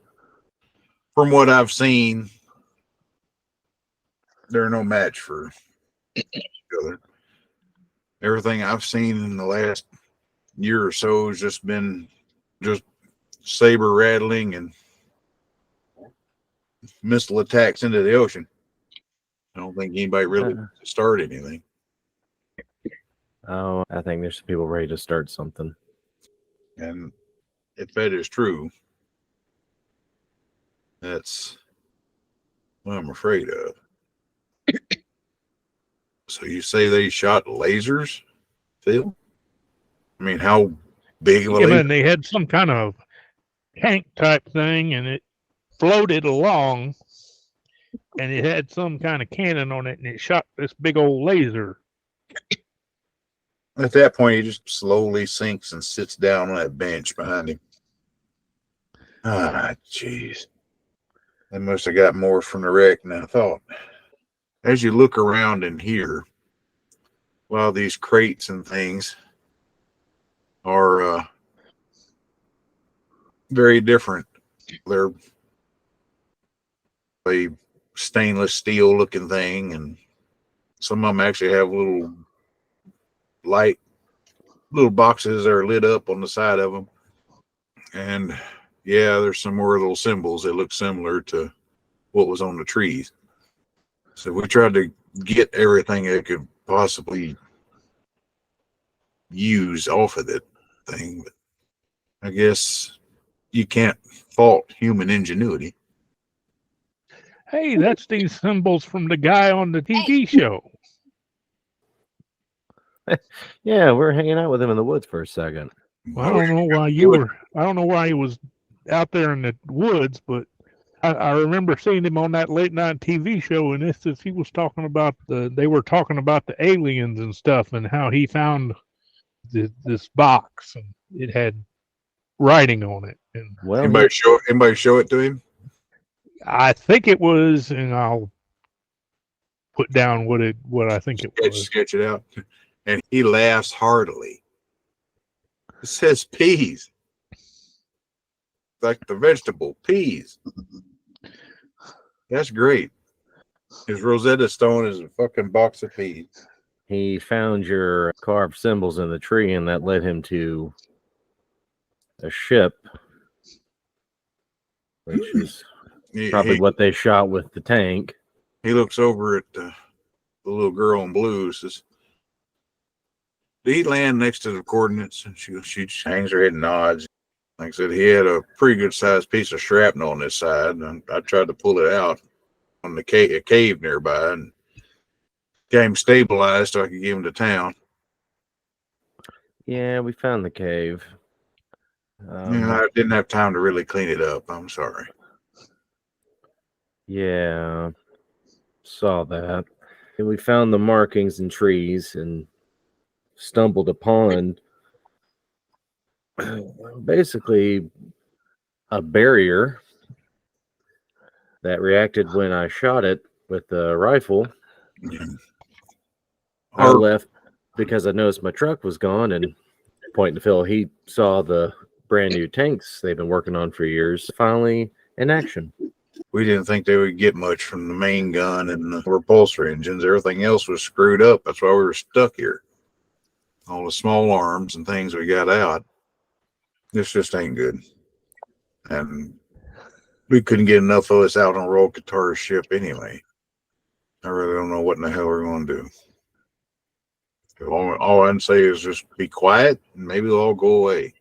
From what I've seen, they're no match for each other. Everything I've seen in the last year or so has just been just saber rattling and missile attacks into the ocean. I don't think anybody really wants to start anything. Oh, I think there's some people ready to start something. And if that is true, that's what I'm afraid of. So you say they shot lasers, Phil? I mean, how big of a Yeah, laser? man, they had some kind of tank type thing, and it floated along, and it had some kind of cannon on it, and it shot this big old laser. At that point, he just slowly sinks and sits down on that bench behind him. Ah, jeez. They must have got more from the wreck than I thought. As you look around in here, while these crates and things are very different. They're a stainless steel looking thing, and some of them actually have little boxes that are lit up on the side of them. And yeah, there's some more little symbols that look similar to what was on the trees. So we tried to get everything that could possibly use off of that thing, but I guess you can't fault human ingenuity. Hey, that's these symbols from the guy on the TV show. Yeah, we're hanging out with him in the woods for a second. Well, I don't know why you were. I don't know why he was out there in the woods, but I remember seeing him on that late night TV show, and he was talking about they were talking about the aliens and stuff, and how he found this box, and it had writing on it. And Well, anybody show it to him? I think it was, and I'll put down what I think it was. Sketch it out. And he laughs heartily. It says peas. Like the vegetable, peas. That's great. His Rosetta Stone is a fucking box of peas. he found your carved symbols in the tree, and that led him to a ship, which is probably what they shot with the tank. He looks over at the little girl in blue, says, "Did he land next to the coordinates?" And she just hangs her head and nods. Like I said, he had a pretty good sized piece of shrapnel on this side, and I tried to pull it out on the cave nearby and got him stabilized so I could get him to town. Yeah, we found the cave. I didn't have time to really clean it up. I'm sorry. Yeah, saw that. And we found the markings in trees and stumbled upon basically a barrier that reacted when I shot it with the rifle. I left because I noticed my truck was gone, and pointing to Phil, he saw the brand new tanks they've been working on for years finally in action. We didn't think they would get much from the main gun and the repulsor engines. Everything else was screwed up. That's why we were stuck here. All the small arms and things we got out. This just ain't good. And we couldn't get enough of us out on Royal Qatar's ship anyway. I really don't know what in the hell we're going to do. All I can say is just be quiet and maybe they'll all go away.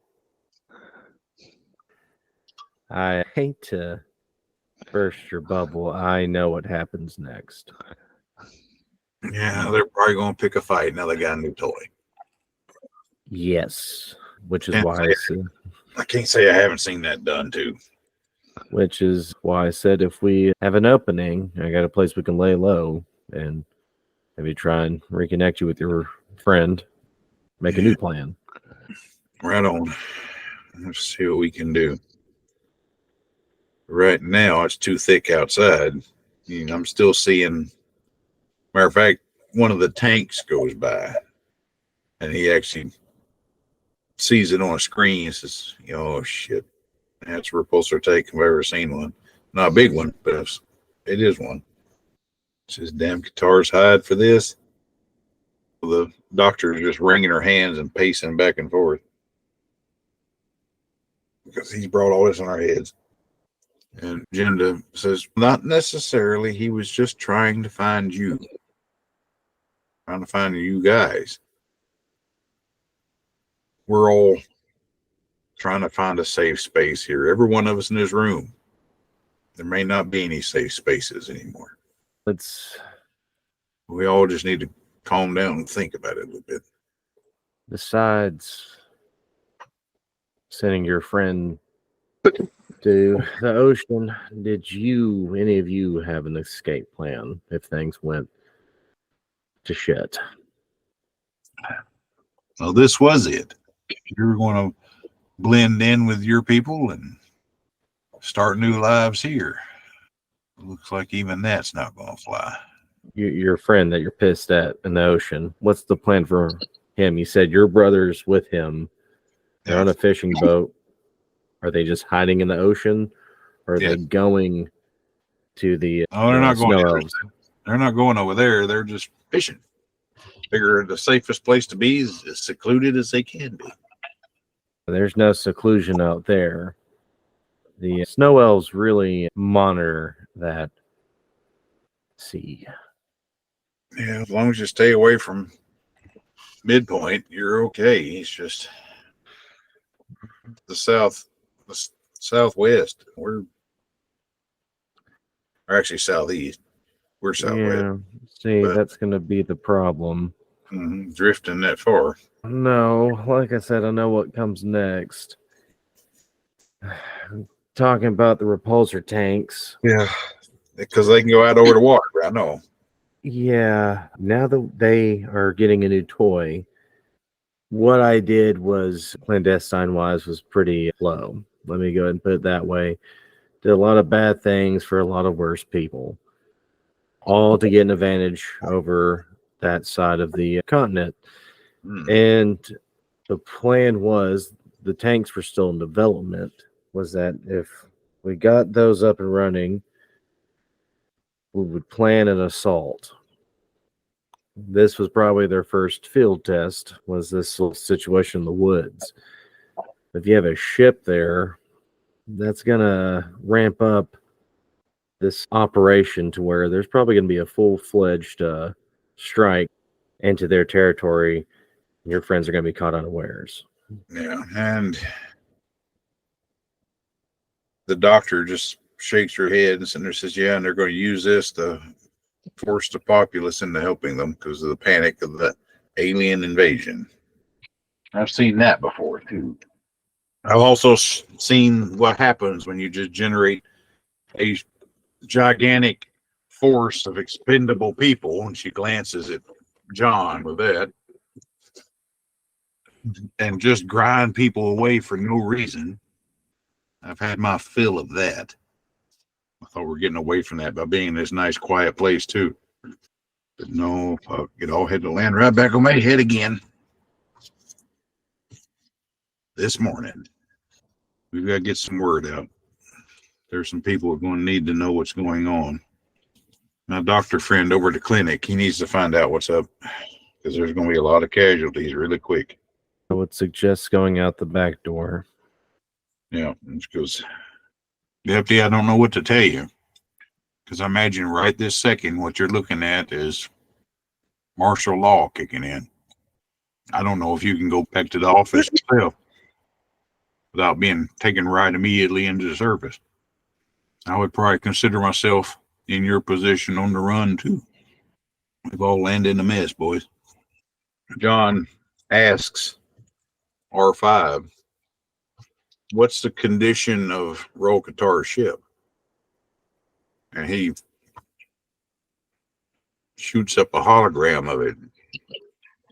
I hate to burst your bubble. I know what happens next. Yeah, they're probably going to pick a fight now they got a new toy. Yes, which is Can't why say I said, I can't say I haven't seen that done too. which is why I said if we have an opening, I got a place we can lay low and maybe try and reconnect you with your friend, make a new plan. Right on. Let's see what we can do. Right now, it's too thick outside. You know, I'm still seeing. Matter of fact, one of the tanks goes by, and he actually sees it on a screen. He says, "Oh shit, that's a repulsor tank if I've ever seen one. Not a big one, but it is one." It says, "Damn guitars hide for this." The doctor is just wringing her hands and pacing back and forth because he's brought all this on our heads. And Jenda says, "Not necessarily. He was just trying to find you. Trying to find you guys. We're all trying to find a safe space here. Every one of us in this room. There may not be any safe spaces anymore. We all just need to calm down and think about it a little bit." Besides sending your friend to the ocean, did any of you have an escape plan if things went to shit? Well, this was it. You're going to blend in with your people and start new lives here. Looks like even that's not going to fly. Your friend that you're pissed at in the ocean, what's the plan for him? You said your brother's with him. They're on a fishing boat. Are they just hiding in the ocean? Or are they going to the they're not going snow over elves? They're not going over there. They're just fishing. Figure the safest place to be is as secluded as they can be. There's no seclusion out there. The snow elves really monitor that sea. Yeah, as long as you stay away from midpoint, you're okay. It's just the southwest. We're actually southeast. We're southwest. Yeah, see, that's going to be the problem. Drifting that far. No, like I said, I know what comes next. Talking about the repulsor tanks. Yeah, because they can go out over the water. I know. Yeah, now that they are getting a new toy, what I did was clandestine-wise was pretty low. Let me go ahead and put it that way. Did a lot of bad things for a lot of worse people, all to get an advantage over that side of the continent. And the plan was, the tanks were still in development, was that if we got those up and running, we would plan an assault. This was probably their first field test, was this little situation in the woods. If you have a ship there, that's going to ramp up this operation to where there's probably going to be a full-fledged strike into their territory. Your friends are going to be caught unawares. Yeah, and the doctor just shakes her head and says, "Yeah, and they're going to use this to force the populace into helping them because of the panic of the alien invasion." I've seen that before too. I've also seen what happens when you just generate a gigantic force of expendable people. And she glances at John with that, and just grind people away for no reason. I've had my fill of that. I thought we were getting away from that by being in this nice, quiet place, too. But no, it all had to land right back on my head again. This morning, we've got to get some word out. There's some people who are going to need to know what's going on. My doctor friend over at the clinic, he needs to find out what's up because there's going to be a lot of casualties really quick. I would suggest going out the back door. Yeah, because Deputy, I don't know what to tell you. Because I imagine right this second, what you're looking at is martial law kicking in. I don't know if you can go back to the office yourself without being taken right immediately into the service. I would probably consider myself in your position on the run, too. We've all landed in a mess, boys. John asks R5, what's the condition of Roll-Qatar's ship? And he shoots up a hologram of it,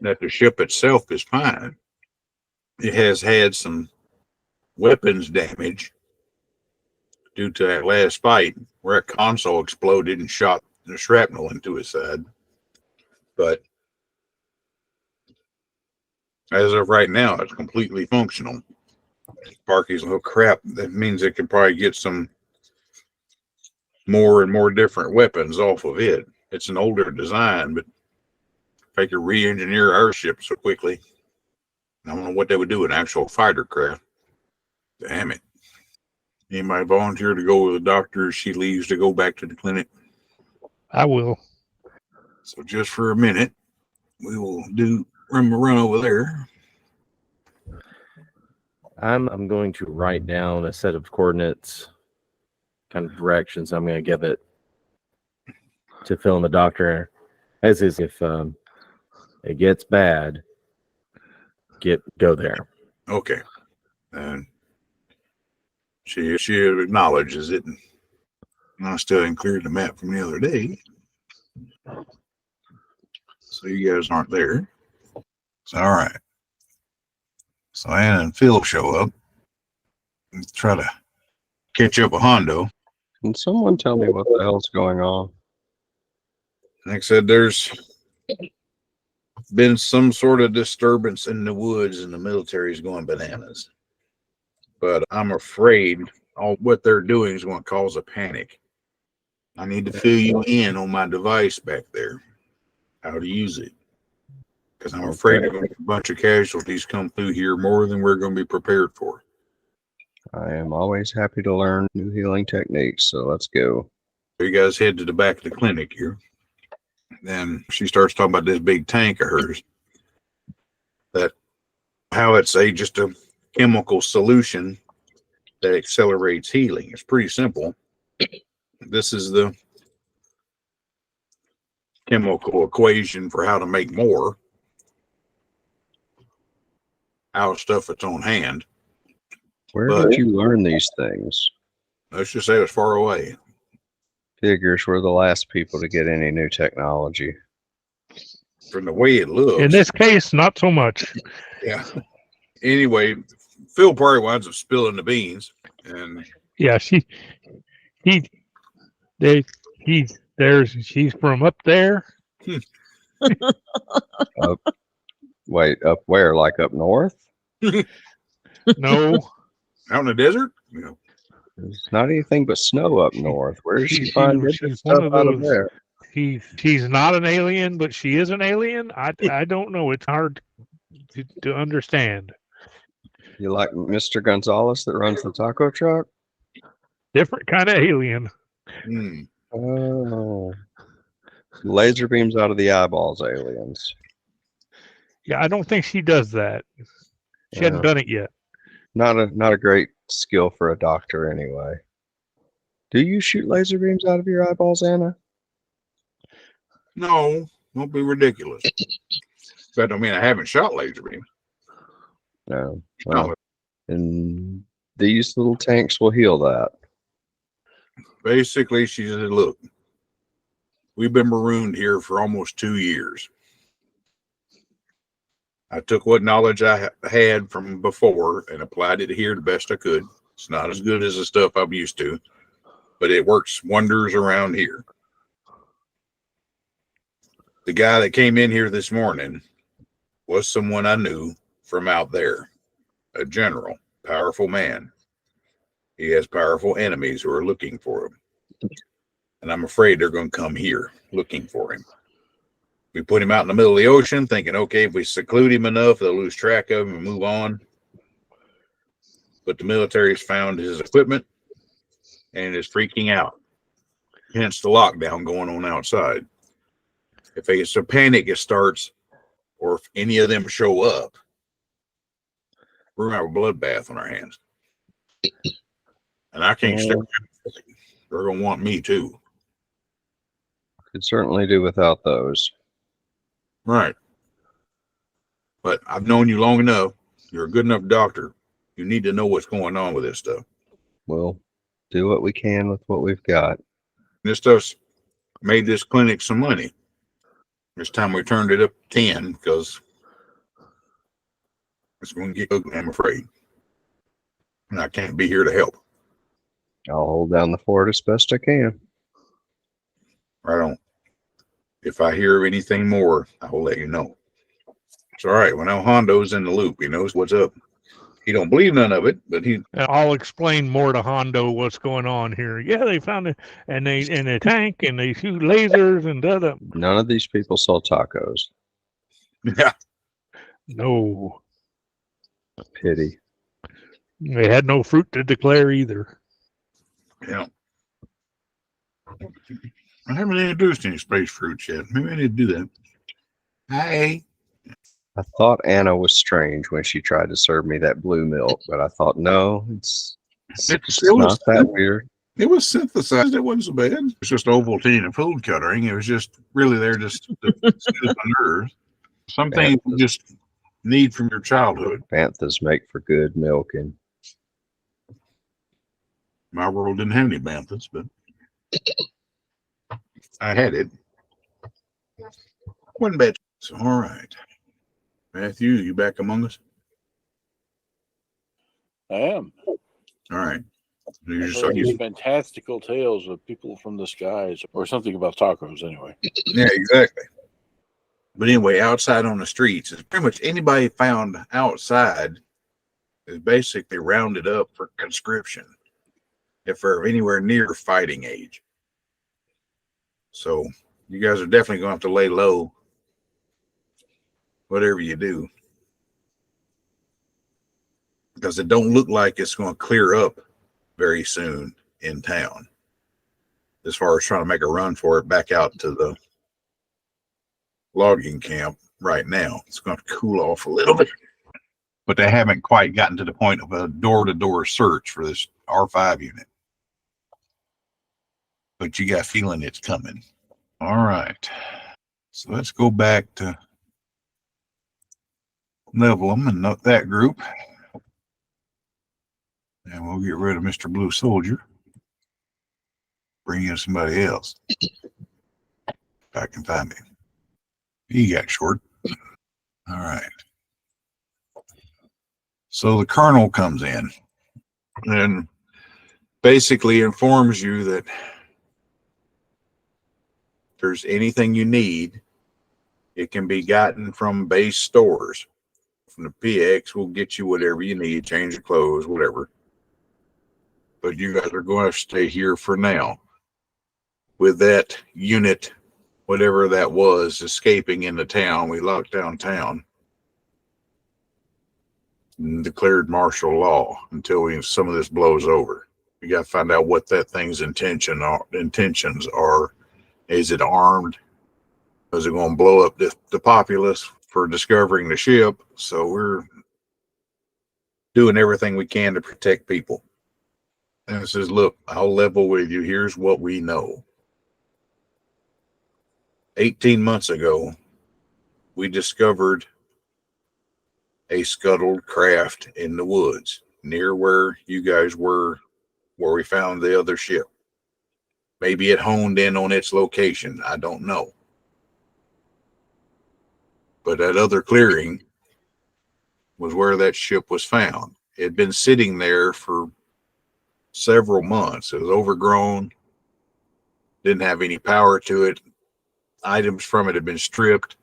that the ship itself is fine. It has had some weapons damage due to that last fight where a console exploded and shot the shrapnel into his side. But as of right now, it's completely functional. Sparky's little crap. That means it can probably get some more and more different weapons off of it. It's an older design, but if they could re-engineer our ship so quickly, I don't know what they would do with an actual fighter craft. Damn it. Anybody volunteer to go with the doctor as she leaves to go back to the clinic? I will. So just for a minute, we will run over there. I'm going to write down a set of coordinates, kind of directions. I'm going to give it to Phil and the doctor, as is if it gets bad, go there. Okay. And she acknowledges it. And I still didn't clear the map from the other day. So you guys aren't there. It's all right. So Anna and Phil show up and try to catch up with Hondo. Can someone tell me what the hell's going on? Like I said, there's been some sort of disturbance in the woods and the military's going bananas. But I'm afraid what they're doing is going to cause a panic. I need to fill you in on my device back there, how to use it. Because I'm afraid a bunch of casualties come through here more than we're going to be prepared for. I am always happy to learn new healing techniques, so let's go. You guys head to the back of the clinic here. Then she starts talking about this big tank of hers. That how it's just a chemical solution that accelerates healing. It's pretty simple. This is the chemical equation for how to make more out of stuff that's on hand. Where did you learn these things? Let's just say it's far away. Figures we're the last people to get any new technology. From the way it looks. In this case, not so much. Yeah. Anyway, Phil probably winds up spilling the beans. And Yeah, she's from up there. Wait, up where? Like up north? No. Out in the desert? No. There's not anything but snow up north. Where does she find this she's stuff one of out of those- there? She's not an alien, but she is an alien. I don't know. It's hard to understand. You like Mr. Gonzalez that runs the taco truck? Different kind of alien. Oh. Laser beams out of the eyeballs, aliens. Yeah, I don't think she does that. She hadn't done it yet. Not a great skill for a doctor anyway. Do you shoot laser beams out of your eyeballs, Anna? No, don't be ridiculous. That don't mean I haven't shot laser beams. No. Well, and these little tanks will heal that. Basically, she said, look, we've been marooned here for almost 2 years. I took what knowledge I had from before and applied it here the best I could. It's not as good as the stuff I'm used to, but it works wonders around here. The guy that came in here this morning was someone I knew from out there, a general, powerful man. He has powerful enemies who are looking for him. And I'm afraid they're going to come here looking for him. We put him out in the middle of the ocean thinking, okay, if we seclude him enough, they'll lose track of him and move on. But the military's found his equipment and is freaking out. Hence the lockdown going on outside. If it's a panic, it starts, or if any of them show up, we're gonna have a bloodbath on our hands. And I can't stick with it. They're gonna want me too. Could certainly do without those. Right. But I've known you long enough. You're a good enough doctor. You need to know what's going on with this stuff. We'll do what we can with what we've got. This stuff's made this clinic some money. This time we turned it up 10 because it's going to get ugly, I'm afraid. And I can't be here to help. I'll hold down the fort as best I can. Right on. If I hear of anything more, I will let you know. It's all right. Well, now Hondo's in the loop. He knows what's up. He don't believe none of it, but he. I'll explain more to Hondo what's going on here. Yeah, they found it, and they in a tank, and they shoot lasers and da. None of these people sell tacos. Yeah. No, Pity. they had no fruit to declare either. Yeah. I haven't introduced any space fruits yet. Maybe I need to do that. Hi. I thought Anna was strange when she tried to serve me that blue milk, but I thought, no, it's not that weird. It was synthesized. It wasn't so bad. It's just Ovaltine and food coloring. It was just really there just to soothe my nerves. Some things you just need from your childhood. Banthas make for good milking. My world didn't have any banthas, but I had it. Wasn't bad. So, all right. Matthew, you back among us? I am. All right. You're I've just heard these fantastical tales of people from the skies, or something about tacos, anyway. yeah, exactly. But anyway, outside on the streets, is pretty much anybody found outside is basically rounded up for conscription if they're anywhere near fighting age. So you guys are definitely going to have to lay low, whatever you do, because it don't look like it's going to clear up very soon in town as far as trying to make a run for it back out to the logging camp right now. It's going to cool off a little bit, but they haven't quite gotten to the point of a door-to-door search for this R5 unit. But you got a feeling it's coming. All right. So let's go back to level them and note that group. And we'll get rid of Mr. Blue Soldier. Bring in somebody else. If I can find him. He got short. All right. So the colonel comes in and basically informs you that if there's anything you need, it can be gotten from base stores. From the PX, we'll get you whatever you need, change your clothes, whatever. But you guys are going to stay here for now. With that unit, whatever that was, escaping into town, we locked down town and declared martial law until some of this blows over. We got to find out what that thing's intentions are. Is it armed? Is it going to blow up the populace for discovering the ship? So we're doing everything we can to protect people. And it says, look, I'll level with you. Here's what we know. 18 months ago, we discovered a scuttled craft in the woods near where you guys were, where we found the other ship. Maybe it honed in on its location. I don't know. But that other clearing was where that ship was found. It had been sitting there for several months. It was overgrown, didn't have any power to it. Items from it had been stripped.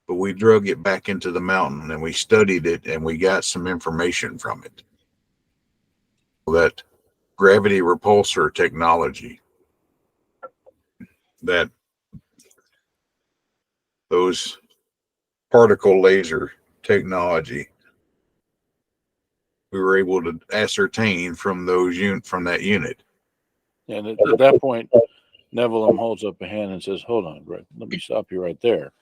But we drug it back into the mountain and we studied it and we got some information from it. That gravity repulsor technology, that those particle laser technology, we were able to ascertain from from that unit. And at that point, Neville holds up a hand and says, "Hold on, Greg. Let me stop you right there."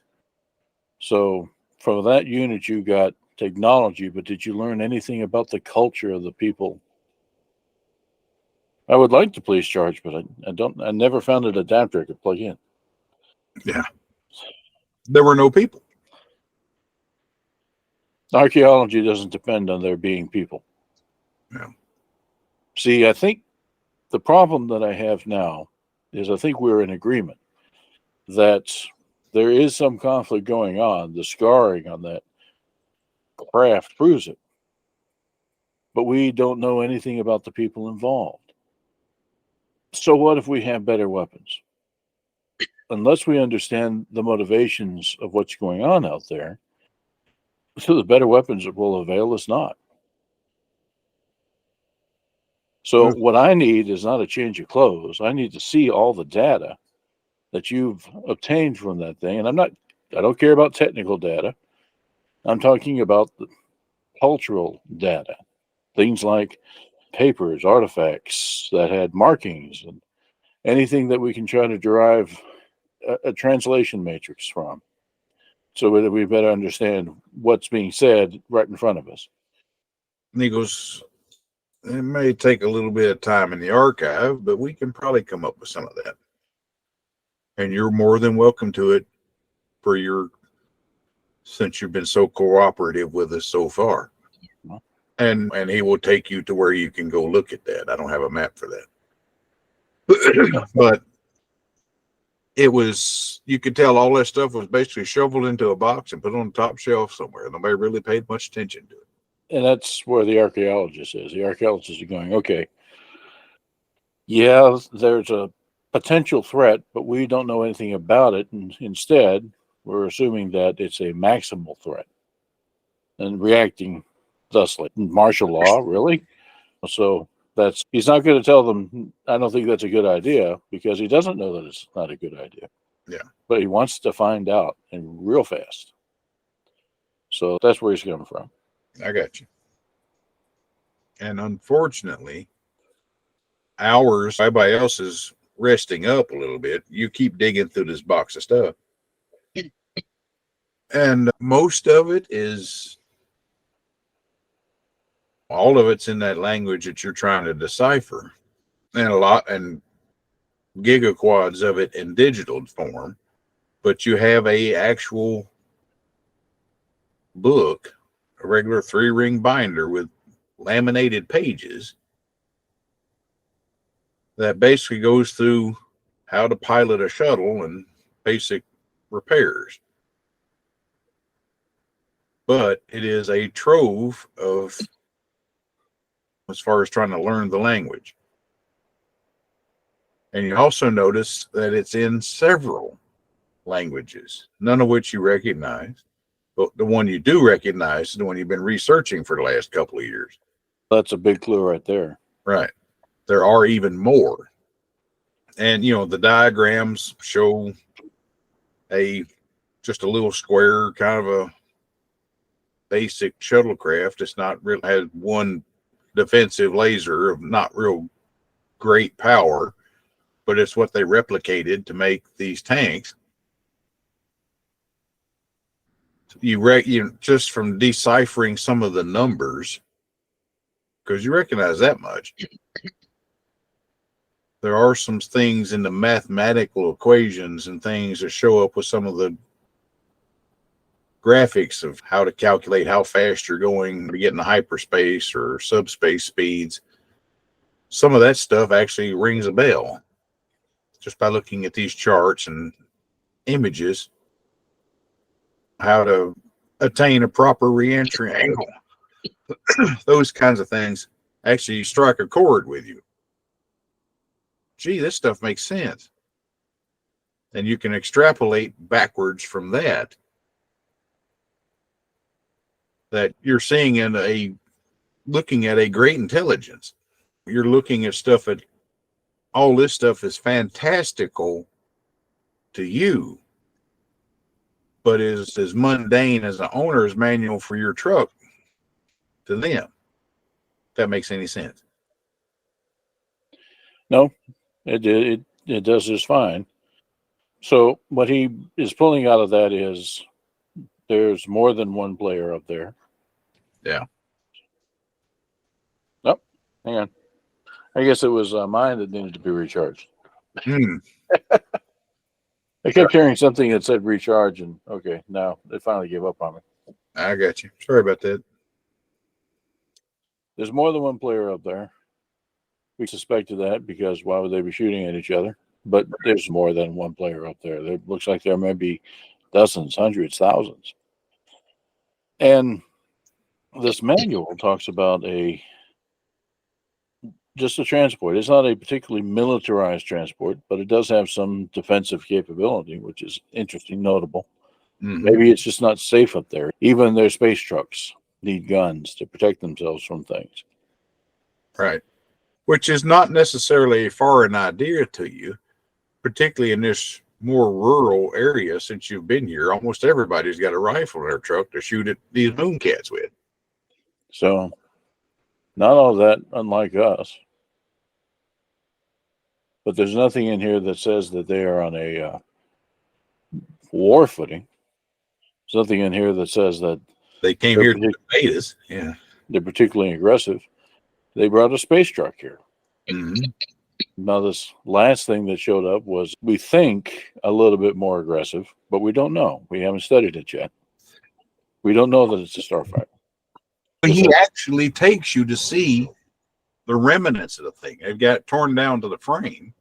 So from that unit, you got technology, but did you learn anything about the culture of the people? I would like to police charge, but I never found an adapter I could plug in. Yeah. There were no people. Archaeology doesn't depend on there being people. No. See, I think the problem that I have now is I think we're in agreement that there is some conflict going on. The scarring on that craft proves it. But we don't know anything about the people involved. So what if we have better weapons? Unless we understand the motivations of what's going on out there, so the better weapons will avail us not. So what I need is not a change of clothes. I need to see all the data that you've obtained from that thing. And I don't care about technical data. I'm talking about the cultural data. Things like papers, artifacts that had markings, and anything that we can try to derive a translation matrix from, so that we better understand what's being said right in front of us. And he goes, it may take a little bit of time in the archive, but we can probably come up with some of that. And you're more than welcome to it since you've been so cooperative with us so far. And he will take you to where you can go look at that. I don't have a map for that. But you could tell all that stuff was basically shoveled into a box and put on the top shelf somewhere. Nobody really paid much attention to it. And that's where the archaeologist is. The archaeologist is going, okay, yeah, there's a potential threat, but we don't know anything about it. And instead, we're assuming that it's a maximal threat and reacting thusly. Martial law, really? So he's not going to tell them, I don't think that's a good idea, because he doesn't know that it's not a good idea. Yeah. But he wants to find out, and real fast. So that's where he's coming from. I got you. And unfortunately, everybody else is resting up a little bit. You keep digging through this box of stuff. And most of it all of it's in that language that you're trying to decipher. And gigaquads of it in digital form. But you have a actual book, a regular 3-ring binder with laminated pages that basically goes through how to pilot a shuttle and basic repairs. But it is a trove of, as far as trying to learn the language. And you also notice that it's in several languages, none of which you recognize. But the one you do recognize is the one you've been researching for the last couple of years. That's a big clue right there. Right. There are even more. And, the diagrams show just a little square, kind of a basic shuttlecraft. It's not really has one defensive laser of not real great power, but it's what they replicated to make these tanks. You just from deciphering some of the numbers, because you recognize that much. There are some things in the mathematical equations and things that show up with some of the graphics of how to calculate how fast you're going to get into hyperspace or subspace speeds. Some of that stuff actually rings a bell just by looking at these charts and images. How to attain a proper reentry angle. Those kinds of things actually strike a chord with you. Gee, this stuff makes sense. And you can extrapolate backwards from that you're seeing looking at a great intelligence. You're looking at stuff all this stuff is fantastical to you, but is as mundane as an owner's manual for your truck to them. that makes any sense. No, it does just fine. So what he is pulling out of that is there's more than one player up there. Yeah. Oh, hang on. I guess it was mine that needed to be recharged. Hmm. I kept hearing something that said recharge, and okay, now they finally gave up on me. I got you. Sorry about that. There's more than one player up there. We suspected that because why would they be shooting at each other? But there's more than one player up there. It looks like there may be dozens, hundreds, thousands. And this manual talks about just a transport. It's not a particularly militarized transport, but it does have some defensive capability, which is interesting, notable. Maybe it's just not safe up there. Even their space trucks need guns to protect themselves from things. Right. Which is not necessarily a foreign idea to you, particularly in this more rural area. Since you've been here, almost everybody's got a rifle in their truck to shoot at these moon-cats with. So, not all that unlike us. But there's nothing in here that says that they are on a war footing. There's nothing in here that says that they came here to invade us. Yeah. They're particularly aggressive. They brought a space truck here. Mm-hmm. Now, this last thing that showed up was, we think, a little bit more aggressive, but we don't know. We haven't studied it yet. We don't know that it's a starfighter. But he actually takes you to see the remnants of the thing. They've got torn down to the frame.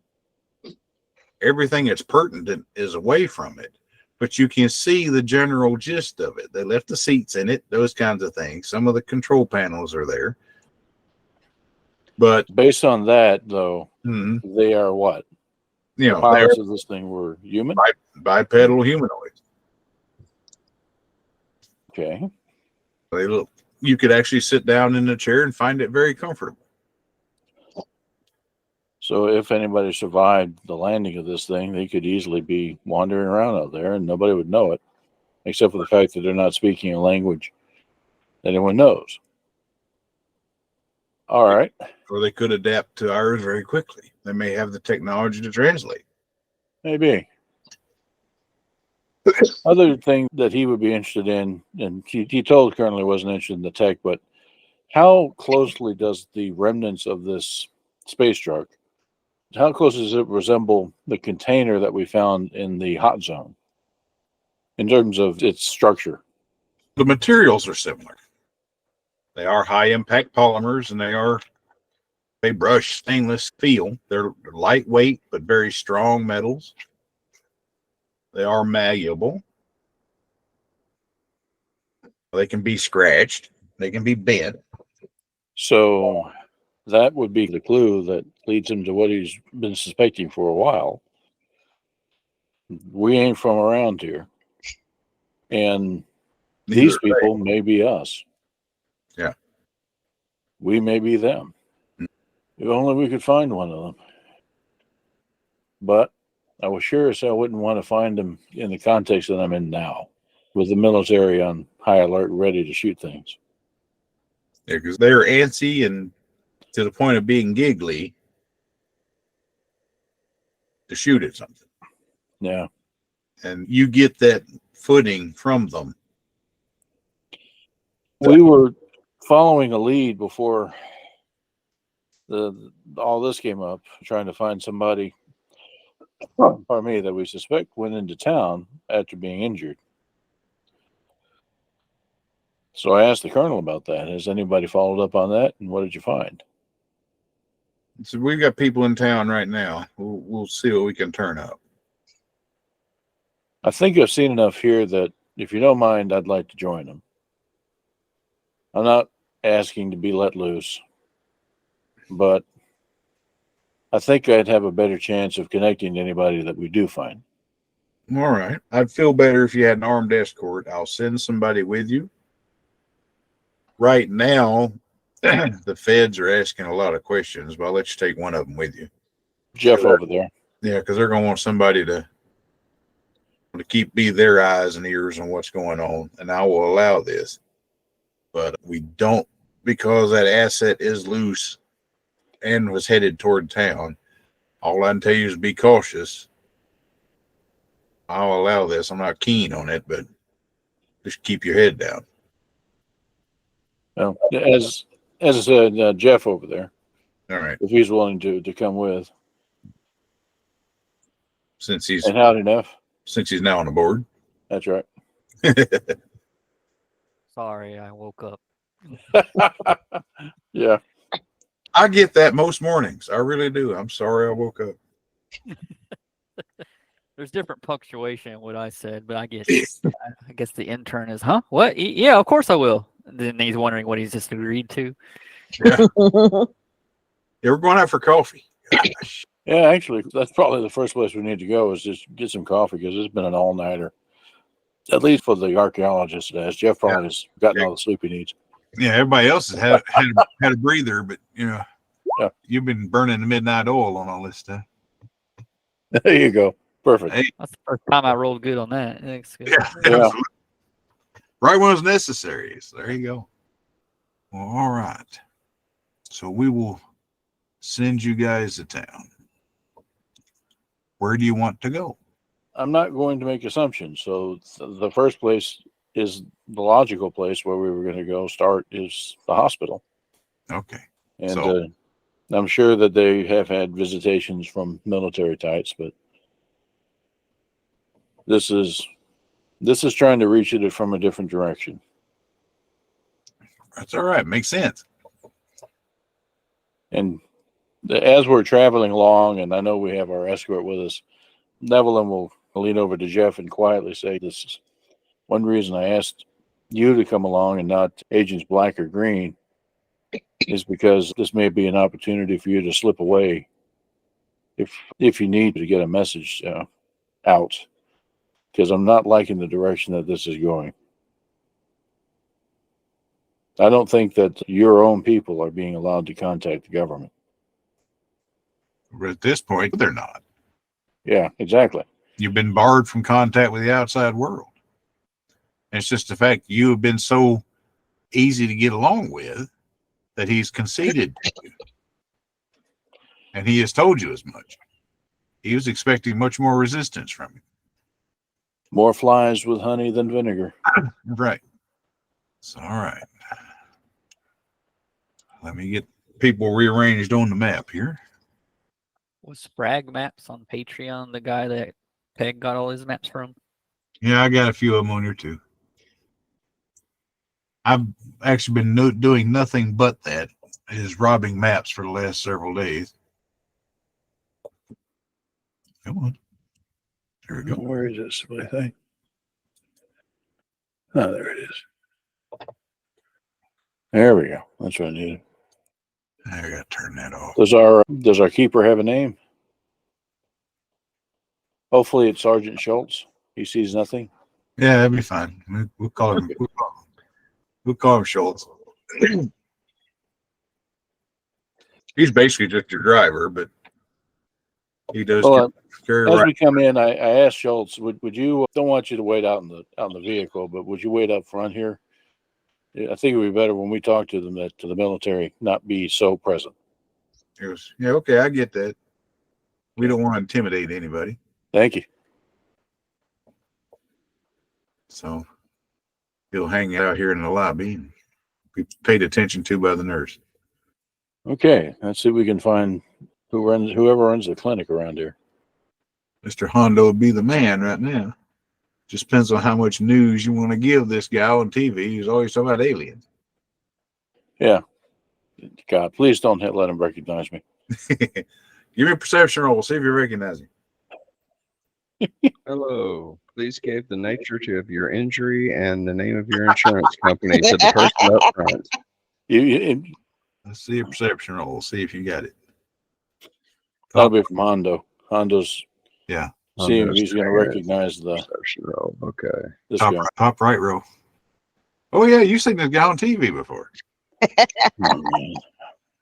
Everything that's pertinent is away from it, but you can see the general gist of it. They left the seats in it, those kinds of things. Some of the control panels are there. But based on that, though, they are what? You know, the pilots of this thing were human? Bipedal humanoids. Okay. They look, you could actually sit down in a chair and find it very comfortable. So if anybody survived the landing of this thing, they could easily be wandering around out there and nobody would know it, except for the fact that they're not speaking a language that anyone knows. All right. Or they could adapt to ours very quickly. They may have the technology to translate. Maybe. Other thing that he would be interested in, and he told Colonel he wasn't interested in the tech, but how closely does the remnants of this space truck, how close does it resemble the container that we found in the hot zone in terms of its structure? The materials are similar. They are high impact polymers, and they brush stainless steel. They're lightweight but very strong metals. They are malleable. They can be scratched. They can be bent. So that would be the clue that leads him to what he's been suspecting for a while. We ain't from around here. And these people may be us. Yeah. We may be them. If only we could find one of them. But I was sure as hell wouldn't want to find them in the context that I'm in now, with the military on high alert, ready to shoot things. Yeah, because they're antsy and to the point of being giggly to shoot at something. Yeah. And you get that footing from them. We were following a lead before all this came up, trying to find somebody, pardon me, that we suspect went into town after being injured. So I asked the colonel about that. Has anybody followed up on that? And what did you find? So we've got people in town right now. We'll see what we can turn up. I think I've seen enough here that if you don't mind, I'd like to join them. I'm not asking to be let loose, but I think I'd have a better chance of connecting to anybody that we do find. All right. I'd feel better if you had an armed escort. I'll send somebody with you. Right now, the feds are asking a lot of questions, but I'll let you take one of them with you. Jeff over there. Yeah, because they're going to want somebody to be their eyes and ears on what's going on, and I will allow this. But we don't because that asset is loose and was headed toward town. All I can tell you is be cautious. I'll allow this. I'm not keen on it, but just keep your head down. Well, as I said, Jeff over there, All right. if he's willing to come with, Since he's and howdy enough. now on the board. That's right. Sorry, I woke up. Yeah. I get that most mornings. I really do. I'm sorry I woke up. There's different punctuation in what I said, but I guess the intern is, huh? What? Yeah, of course I will. Then he's wondering what he's just agreed to. Yeah. Yeah, we're going out for coffee. Gosh. Yeah, actually, that's probably the first place we need to go is just get some coffee because it's been an all-nighter, at least for the archaeologist. As Jeff probably has gotten all the sleep he needs. Yeah, everybody else has had a breather, but you've been burning the midnight oil on all this stuff. There you go. Perfect. Hey, That's the first time I rolled good on that. That's good. yeah, absolutely. Right when it's necessary. So there you go. Well, all right. So we will send you guys to town. Where do you want to go? I'm not going to make assumptions. So the first place is the logical place where we were going to go start is the hospital. Okay. And So- I'm sure that they have had visitations from military types, but this is trying to reach it from a different direction. That's all right. Makes sense. And as we're traveling along, and I know we have our escort with us, Neville will lean over to Jeff and quietly say, "This is one reason I asked you to come along and not Agents Black or Green is because this may be an opportunity for you to slip away if you need to get a message out, because I'm not liking the direction that this is going. I don't think that your own people are being allowed to contact the government." But at this point, they're not. Yeah, exactly. You've been barred from contact with the outside world. It's just the fact you have been so easy to get along with that he's conceded to you. And he has told you as much. He was expecting much more resistance from you. More flies with honey than vinegar. Right. So, all right. Let me get people rearranged on the map here. Was Sprag Maps on Patreon the guy that Peg got all his maps from? Yeah, I got a few of them on here too. I've actually been doing nothing but that, is robbing maps for the last several days. Come on. There we go. Where is this? What I think? Oh, there it is. There we go. That's what I needed. I got to turn that off. Does our keeper have a name? Hopefully it's Sergeant Schultz. He sees nothing. Yeah, that'd be fine. We'll call him. We'll call him Schultz. He's basically just your driver, but he does carry As right. we come in, I asked Schultz, would you? Don't want you to wait out in the vehicle, but would you wait up front here? Yeah, I think it would be better when we talk to them that to the military not be so present. It was, yeah, okay, I get that. We don't want to intimidate anybody. Thank you. So he'll hang out here in the lobby and be paid attention to by the nurse. Okay, let's see if we can find whoever runs the clinic around here. Mr. Hondo would be the man right now. Just depends on how much news you want to give this guy on TV. He's always talking about aliens. Yeah. God, please don't let him recognize me. Give me a perception roll. See if you recognize him. Hello. Please give the nature of your injury and the name of your insurance company to the person up front. Let's see a perception roll. See if you got it. That'll be from Hondo. Hondo's. Yeah. See if he's going to recognize the perception roll. Okay. This top, guy. top right row. Oh yeah, you've seen this guy on TV before.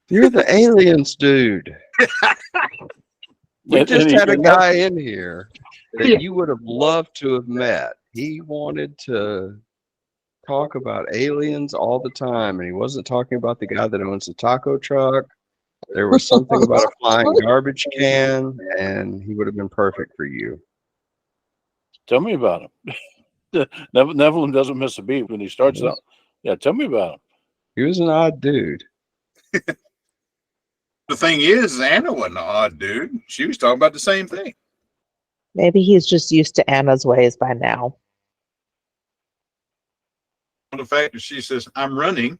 You're the aliens, dude. We just had a guy in here that you would have loved to have met. He wanted to talk about aliens all the time, and he wasn't talking about the guy that owns the taco truck. There was something about a flying garbage can, and he would have been perfect for you. Tell me about him. Neville doesn't miss a beat when he starts out. Yeah, tell me about him. He was an odd dude. The thing is, Anna wasn't an odd dude. She was talking about the same thing. Maybe he's just used to Anna's ways by now. The fact that she says, I'm running.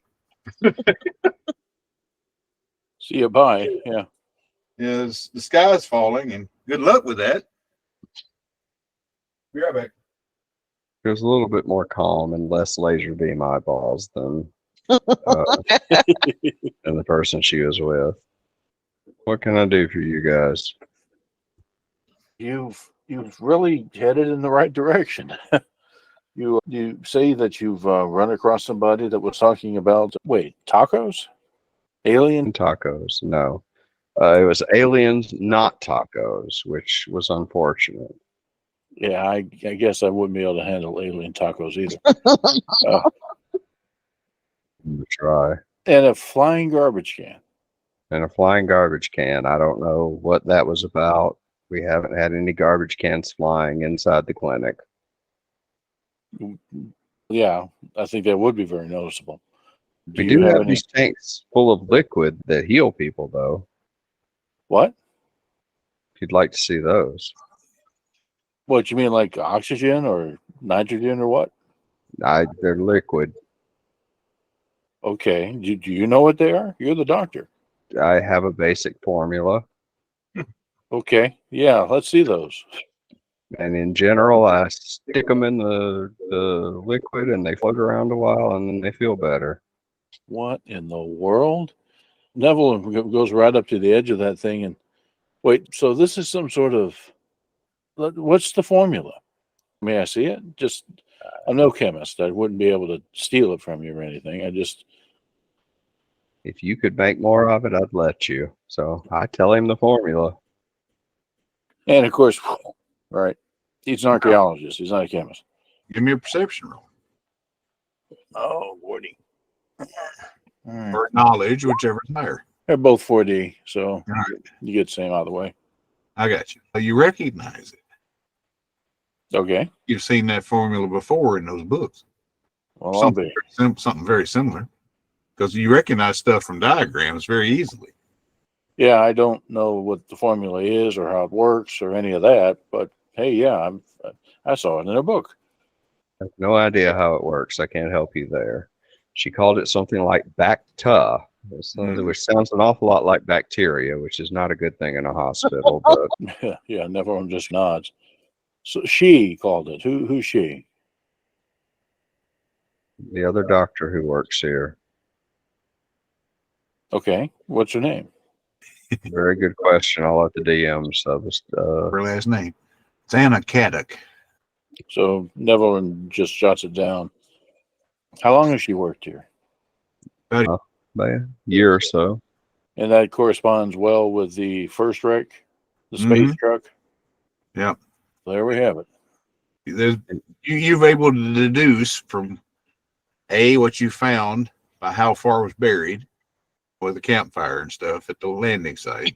See you, bye. Yeah. Is the sky's falling, and good luck with that. Be right back. He was a little bit more calm and less laser beam eyeballs than than the person she was with. What can I do for you guys? You've really headed in the right direction. You say that you've run across somebody that was talking about tacos, alien tacos. No, it was aliens, not tacos, which was unfortunate. Yeah, I guess I wouldn't be able to handle alien tacos either. Try. And a flying garbage can. And a flying garbage can. I don't know what that was about. We haven't had any garbage cans flying inside the clinic. Yeah, I think that would be very noticeable. We do have these tanks full of liquid that heal people, though. What? If you'd like to see those. What, you mean like oxygen or nitrogen or what? They're liquid. Okay. Do you know what they are? You're the doctor. I have a basic formula. Okay. Yeah, let's see those. And in general, I stick them in the liquid and they float around a while and then they feel better. What in the world? Neville goes right up to the edge of that thing and wait, so this is some sort of, what's the formula? May I see it? I'm no chemist. I wouldn't be able to steal it from you or anything. If you could make more of it, I'd let you. So I tell him the formula. And of course, right. He's an archaeologist. He's not a chemist. Give me a perception roll. Oh, Woody. Or knowledge, whichever's higher. They're both 4D, so you get the same out of the way. I got you. You recognize it. Okay. You've seen that formula before in those books. Well, something very similar. Because you recognize stuff from diagrams very easily. Yeah, I don't know what the formula is or how it works or any of that, but hey, yeah, I saw it in a book. I have no idea how it works. I can't help you there. She called it something like bacta, which sounds an awful lot like bacteria, which is not a good thing in a hospital. But yeah, Neville just nods. So she called it. Who's she? The other doctor who works here. Okay, what's her name? Very good question. I'll let the DMs her last name. It's Anna Caddock. So Neville just jots it down. How long has she worked here? About a year or so. And that corresponds well with the first wreck, the space truck. Yep. There we have it. You've able to deduce from what you found by how far it was buried with the campfire and stuff at the landing site.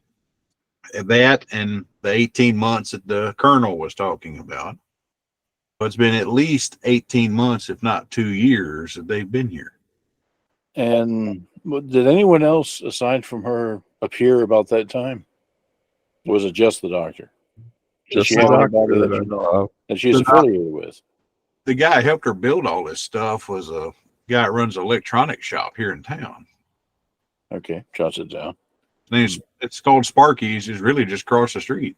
That and the 18 months that the colonel was talking about. It's been at least 18 months, if not 2 years, that they've been here. And did anyone else, aside from her, appear about that time? Or was it just the doctor? Just the doctor that she's affiliated with? The guy who helped her build all this stuff was a guy that runs an electronics shop here in town. Okay, jots it down. It's called Sparky's. It's really just across the street.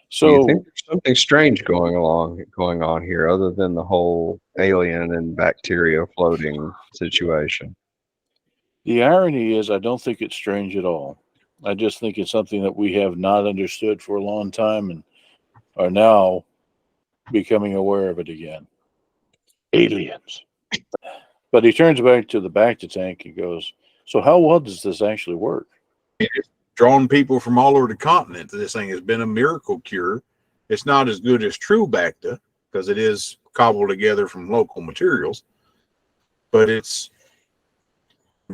So you think there's something strange going on here, other than the whole alien and bacteria floating situation? The irony is, I don't think it's strange at all. I just think it's something that we have not understood for a long time and are now becoming aware of it again. Aliens. But he turns back to the Bacta tank and goes, so how well does this actually work? It's drawn people from all over the continent. This thing has been a miracle cure. It's not as good as true Bacta because it is cobbled together from local materials, but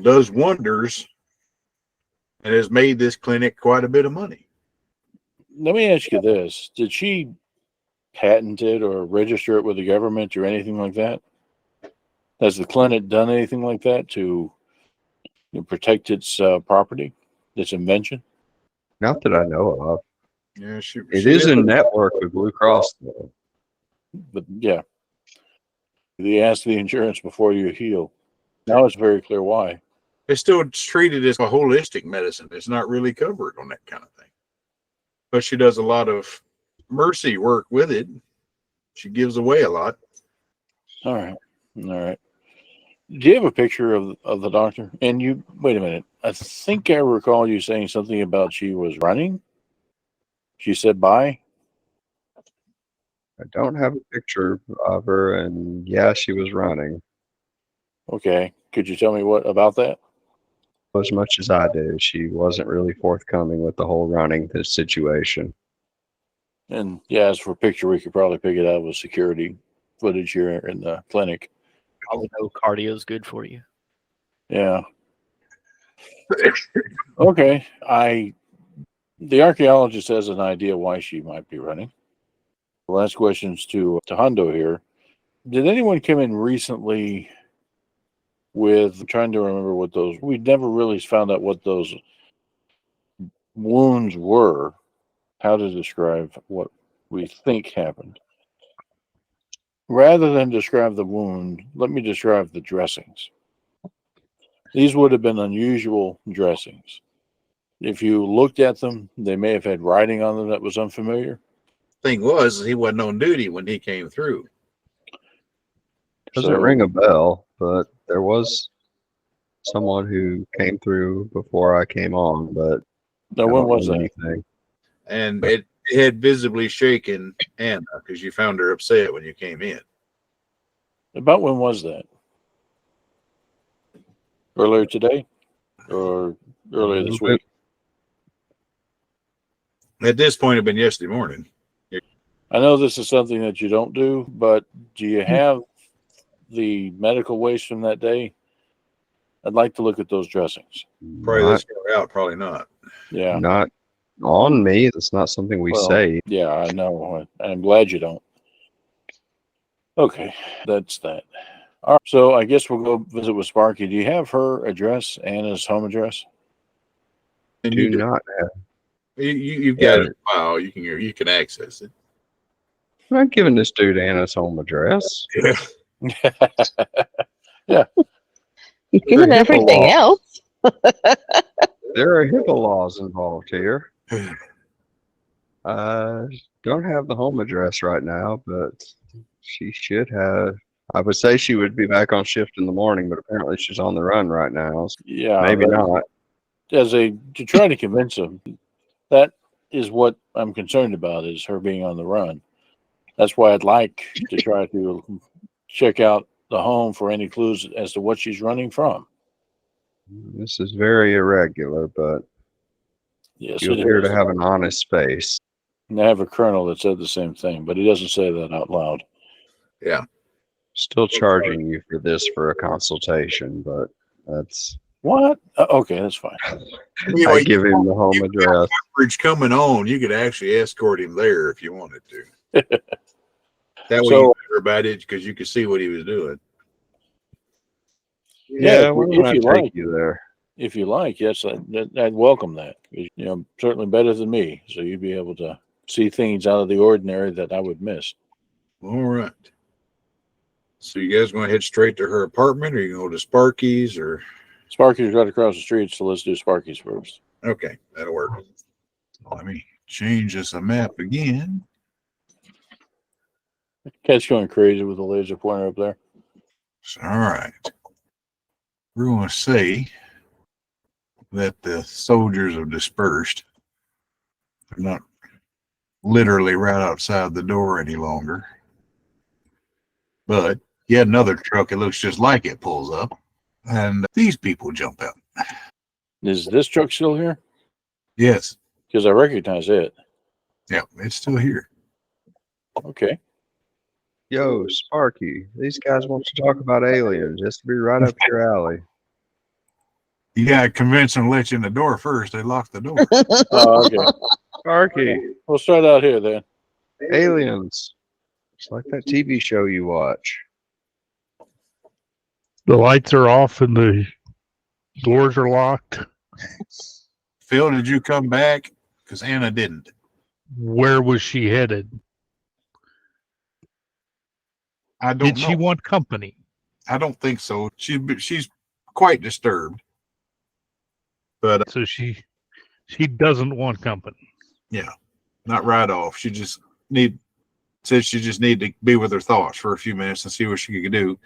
does wonders and has made this clinic quite a bit of money. Let me ask you this. Did she patent it or register it with the government or anything like that? Has the clinic done anything like that to protect its property, its invention? Not that I know of. Yeah, It is a network with Blue Cross, though. But yeah, they ask the insurance before you heal. Now it's very clear why. It's still treated as a holistic medicine. It's not really covered on that kind of thing. But she does a lot of mercy work with it. She gives away a lot. All right. Do you have a picture of the doctor? And you, wait a minute. I think I recall you saying something about she was running. She said bye. I don't have a picture of her, and yeah, she was running. Okay. Could you tell me what about that? As much as I do, she wasn't really forthcoming with the whole running this situation. And yeah, as for picture, we could probably pick it out with security footage here in the clinic. Probably know cardio's good for you. Yeah. Okay. The archaeologist has an idea why she might be running. The last question's to Hundo here. Did anyone come in recently with, I'm trying to remember what those, we never really found out what those wounds were, how to describe what we think happened. Rather than describe the wound, let me describe the dressings. These would have been unusual dressings. If you looked at them, they may have had writing on them that was unfamiliar. Thing was, he wasn't on duty when he came through. Doesn't ring a bell, but there was someone who came through before I came on, but now, when was that? Anything. And it had visibly shaken Anna because you found her upset when you came in. About when was that? Earlier today or earlier this week? At this point, it'd been yesterday morning. I know this is something that you don't do, but do you have the medical waste from that day? I'd like to look at those dressings. Probably this far out, probably not. Yeah. Not on me. That's not something we say. Yeah, I know. I'm glad you don't. Okay, that's that. All right, so I guess we'll go visit with Sparky. Do you have her address, Anna's home address? And Do not have. You've got it. Wow, you can access it. I'm not giving this dude Anna's home address. Yeah. Yeah. You've given everything else. There are HIPAA laws involved here. Don't have the home address right now, but she should have. I would say she would be back on shift in the morning, but apparently she's on the run right now. So Yeah. maybe not. To try to convince them, that is what I'm concerned about, is her being on the run. That's why I'd like to try to check out the home for any clues as to what she's running from. This is very irregular, but Yes, you it appear is. to have an honest face. And I have a colonel that said the same thing, but he doesn't say that out loud. Yeah. Still charging you for this for a consultation, but that's what? Okay, that's fine. I give him the home address. Coverage coming on, you could actually escort him there if you wanted to. That way, So- you hear about it because you could see what he was doing. Yeah, if why you don't I like. take you there? If you like, yes, I'd welcome that. Certainly better than me, so you'd be able to see things out of the ordinary that I would miss. All right. So you guys going to head straight to her apartment, or you going to go to Sparky's, or? Sparky's right across the street, so let's do Sparky's first. Okay, that'll work. Let me change this map again. Cat's going crazy with the laser pointer up there. All right. We're going to say that the soldiers have dispersed. They're not literally right outside the door any longer. But yet another truck, it looks just like it, pulls up, and these people jump out. Is this truck still here? Yes. Because I recognize it. Yeah, it's still here. Okay. Yo, Sparky, these guys want to talk about aliens. Just to be right up your alley. You gotta convince them to let you in the door first. They locked the door. Oh, okay. Sparky, We'll start out here then. aliens. It's like that TV show you watch. The lights are off and the doors are locked. Phil, did you come back? Because Anna didn't. Where was she headed? I don't Did know. she want company? I don't think so. She's quite disturbed. But So she doesn't want company. yeah, not right off. She just said she just need to be with her thoughts for a few minutes and see what she could do.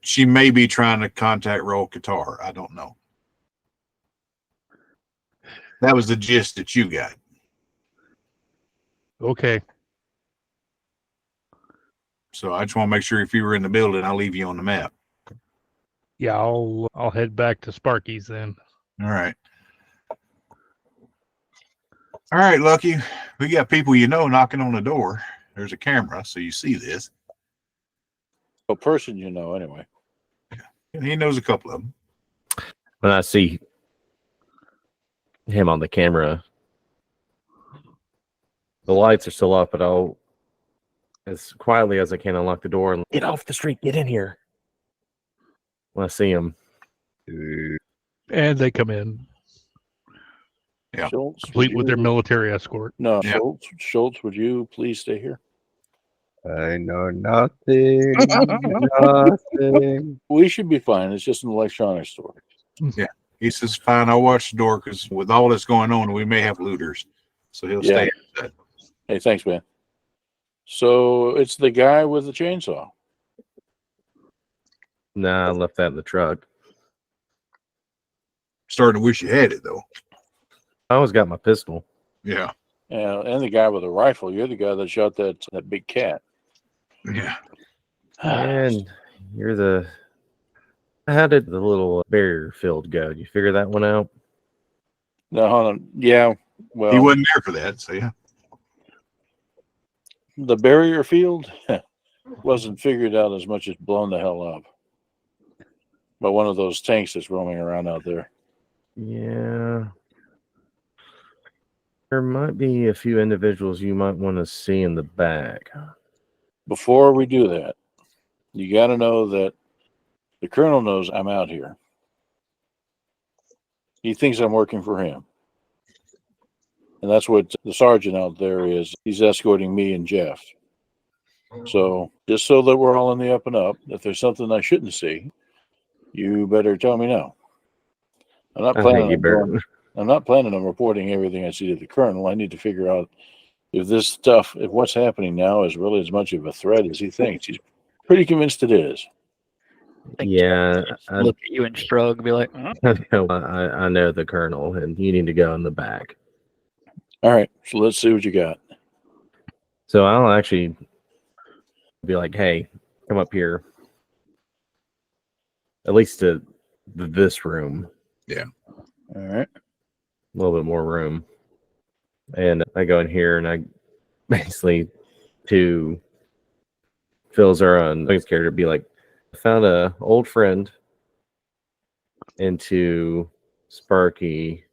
She may be trying to contact Roll Qatar. I don't know. That was the gist that you got. Okay. So I just want to make sure if you were in the building, I'll leave you on the map. Yeah, I'll head back to Sparky's then. All right. All right, Lucky. We got people you know knocking on the door. There's a camera, so you see this. A person you know, anyway. And he knows a couple of them. When I see him on the camera, the lights are still off, but I'll, as quietly as I can, unlock the door and get off the street, get in here. When I see him, And they come in, Yeah. Schultz, complete would with their you- military escort. No, Yeah. Schultz, would you please stay here? I know nothing. Nothing. We should be fine. It's just an electronics store. He says, fine, I'll watch the door because with all that's going on, we may have looters. So he'll Yeah. stay outside. Hey, thanks, man. So it's the guy with the chainsaw. nah, I left that in the truck. Starting to wish you had it, though. I always got my pistol. Yeah. And the guy with the rifle. You're the guy that shot that big cat. Yeah. And you're the. How did the little barrier field go? Did you figure that one out? No, hold on. Yeah. Well, He wasn't there for that. So, yeah. the barrier field wasn't figured out as much as blown the hell up by one of those tanks that's roaming around out there. Yeah. There might be a few individuals you might want to see in the back. Before we do that, you got to know that the colonel knows I'm out here. He thinks I'm working for him. And that's what the sergeant out there is. He's escorting me and Jeff. So just so that we're all in the up and up, if there's something I shouldn't see, you better tell me no. I'm not I think planning you on better. going- I'm not planning on reporting everything I see to the colonel. I need to figure out if this stuff, if what's happening now is really as much of a threat as he thinks. He's pretty convinced it is. Yeah, I Look at you and shrug and be like, I know the colonel, and you need to go in the back. All right, so let's see what you got. So I'll actually be like, hey, come up here. At least to this room. All right. A little bit more room. And I go in here and I basically, to Phil's our own character, be like, I found a old friend, into Sparky,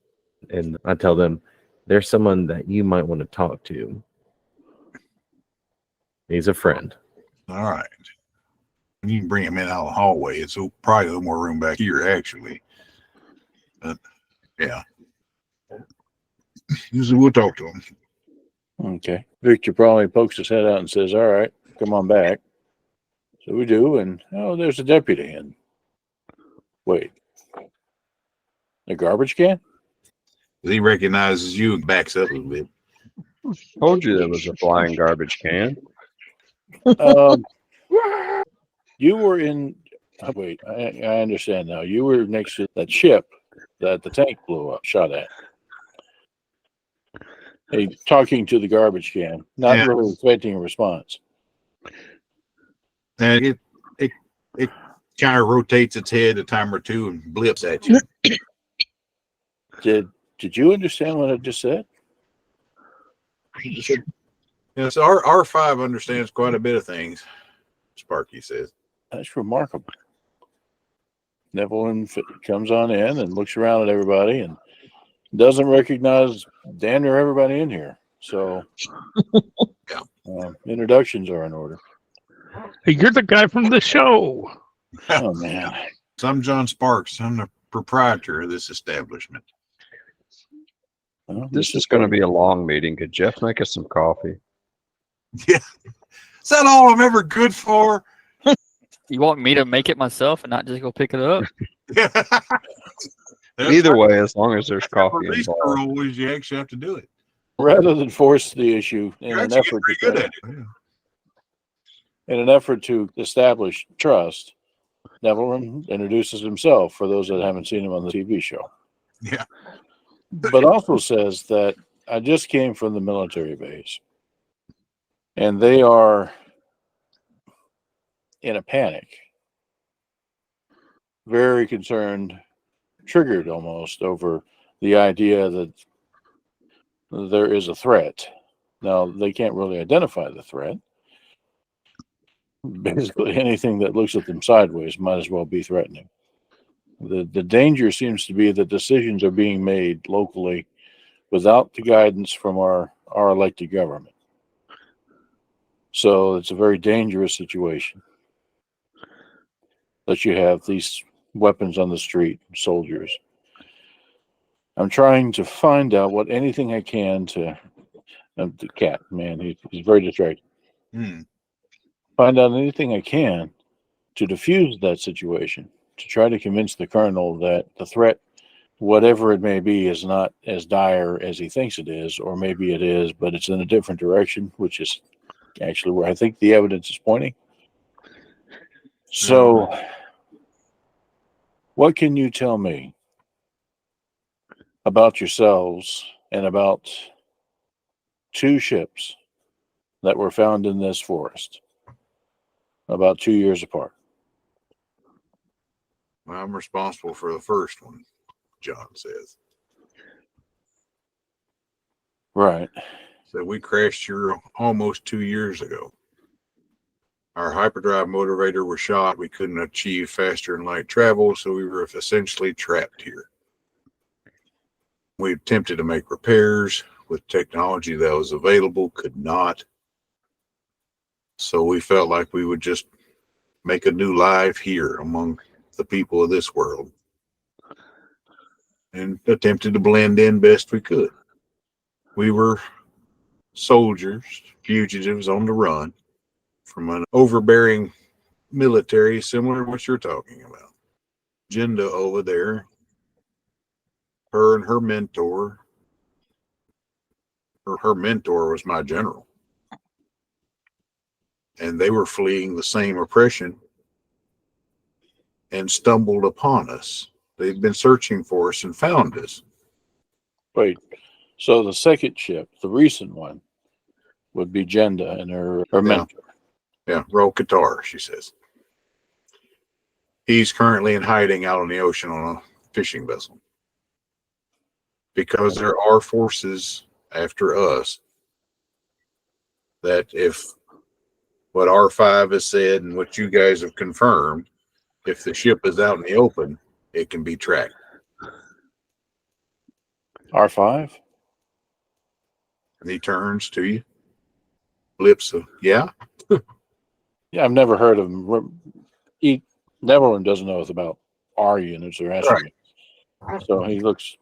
and I tell them there's someone that you might want to talk to. He's a friend. All right. You can bring him in out of the hallway. It's probably a little more room back here, actually. But, yeah. Usually we'll talk to him. Okay. Victor probably pokes his head out and says, all right, come on back. So we do, and oh, there's a deputy. And wait, a garbage can? He recognizes you and backs up a little bit. Told you there was a flying garbage can. You were in. Oh, wait, I understand now. You were next to that ship that the tank blew up, shot at. Hey, talking to the garbage can, not really expecting a response. And it kind of rotates its head a time or two and blips at you. Did you understand what I just said? Yes, R5 understands quite a bit of things, Sparky says. That's remarkable. Neville comes on in and looks around at everybody and doesn't recognize damn near everybody in here. So, introductions are in order. Hey, you're the guy from the show. Oh, man. So I'm John Sparks. I'm the proprietor of this establishment. Well, This is going to be a long meeting. Could Jeff make us some coffee? Yeah. Is that all I'm ever good for? You want me to make it myself and not just go pick it up? Either way, as long as there's coffee involved. Always, you actually have to do it. Rather than force the issue in an effort to establish trust, Neville introduces himself for those that haven't seen him on the TV show. Yeah. But also says that I just came from the military base and they are in a panic, very concerned, triggered almost over the idea that there is a threat. Now, they can't really identify the threat. Basically, anything that looks at them sideways might as well be threatening. The danger seems to be that decisions are being made locally without the guidance from our elected government. So it's a very dangerous situation that you have these weapons on the street, soldiers. I'm trying to find out what anything I can to the cat, man, he's very distracted. Find out anything I can to diffuse that situation, to try to convince the colonel that the threat, whatever it may be, is not as dire as he thinks it is, or maybe it is, but it's in a different direction, which is actually where I think the evidence is pointing. So, what can you tell me about yourselves and about two ships that were found in this forest about 2 years apart? Well, I'm responsible for the first one, John says. Right. So we crashed here almost 2 years ago. Our hyperdrive motivator was shot. We couldn't achieve faster and light travel, so we were essentially trapped here. We attempted to make repairs with technology that was available, could not. So we felt like we would just make a new life here among the people of this world and attempted to blend in best we could. We were soldiers, fugitives on the run from an overbearing military similar to what you're talking about. Jinda over there, her and her mentor, her mentor was my general. And they were fleeing the same oppression and stumbled upon us. They've been searching for us and found us. Wait, so the second ship, the recent one, would be Jenda and her mentor. Yeah, Ro Qatar, she says. He's currently in hiding out on the ocean on a fishing vessel. Because there are forces after us that if what R5 has said and what you guys have confirmed, if the ship is out in the open, it can be tracked. R5? And he turns to you. Lips of, yeah? Yeah, I've never heard of him. Neville doesn't know about R units or S units. So he looks,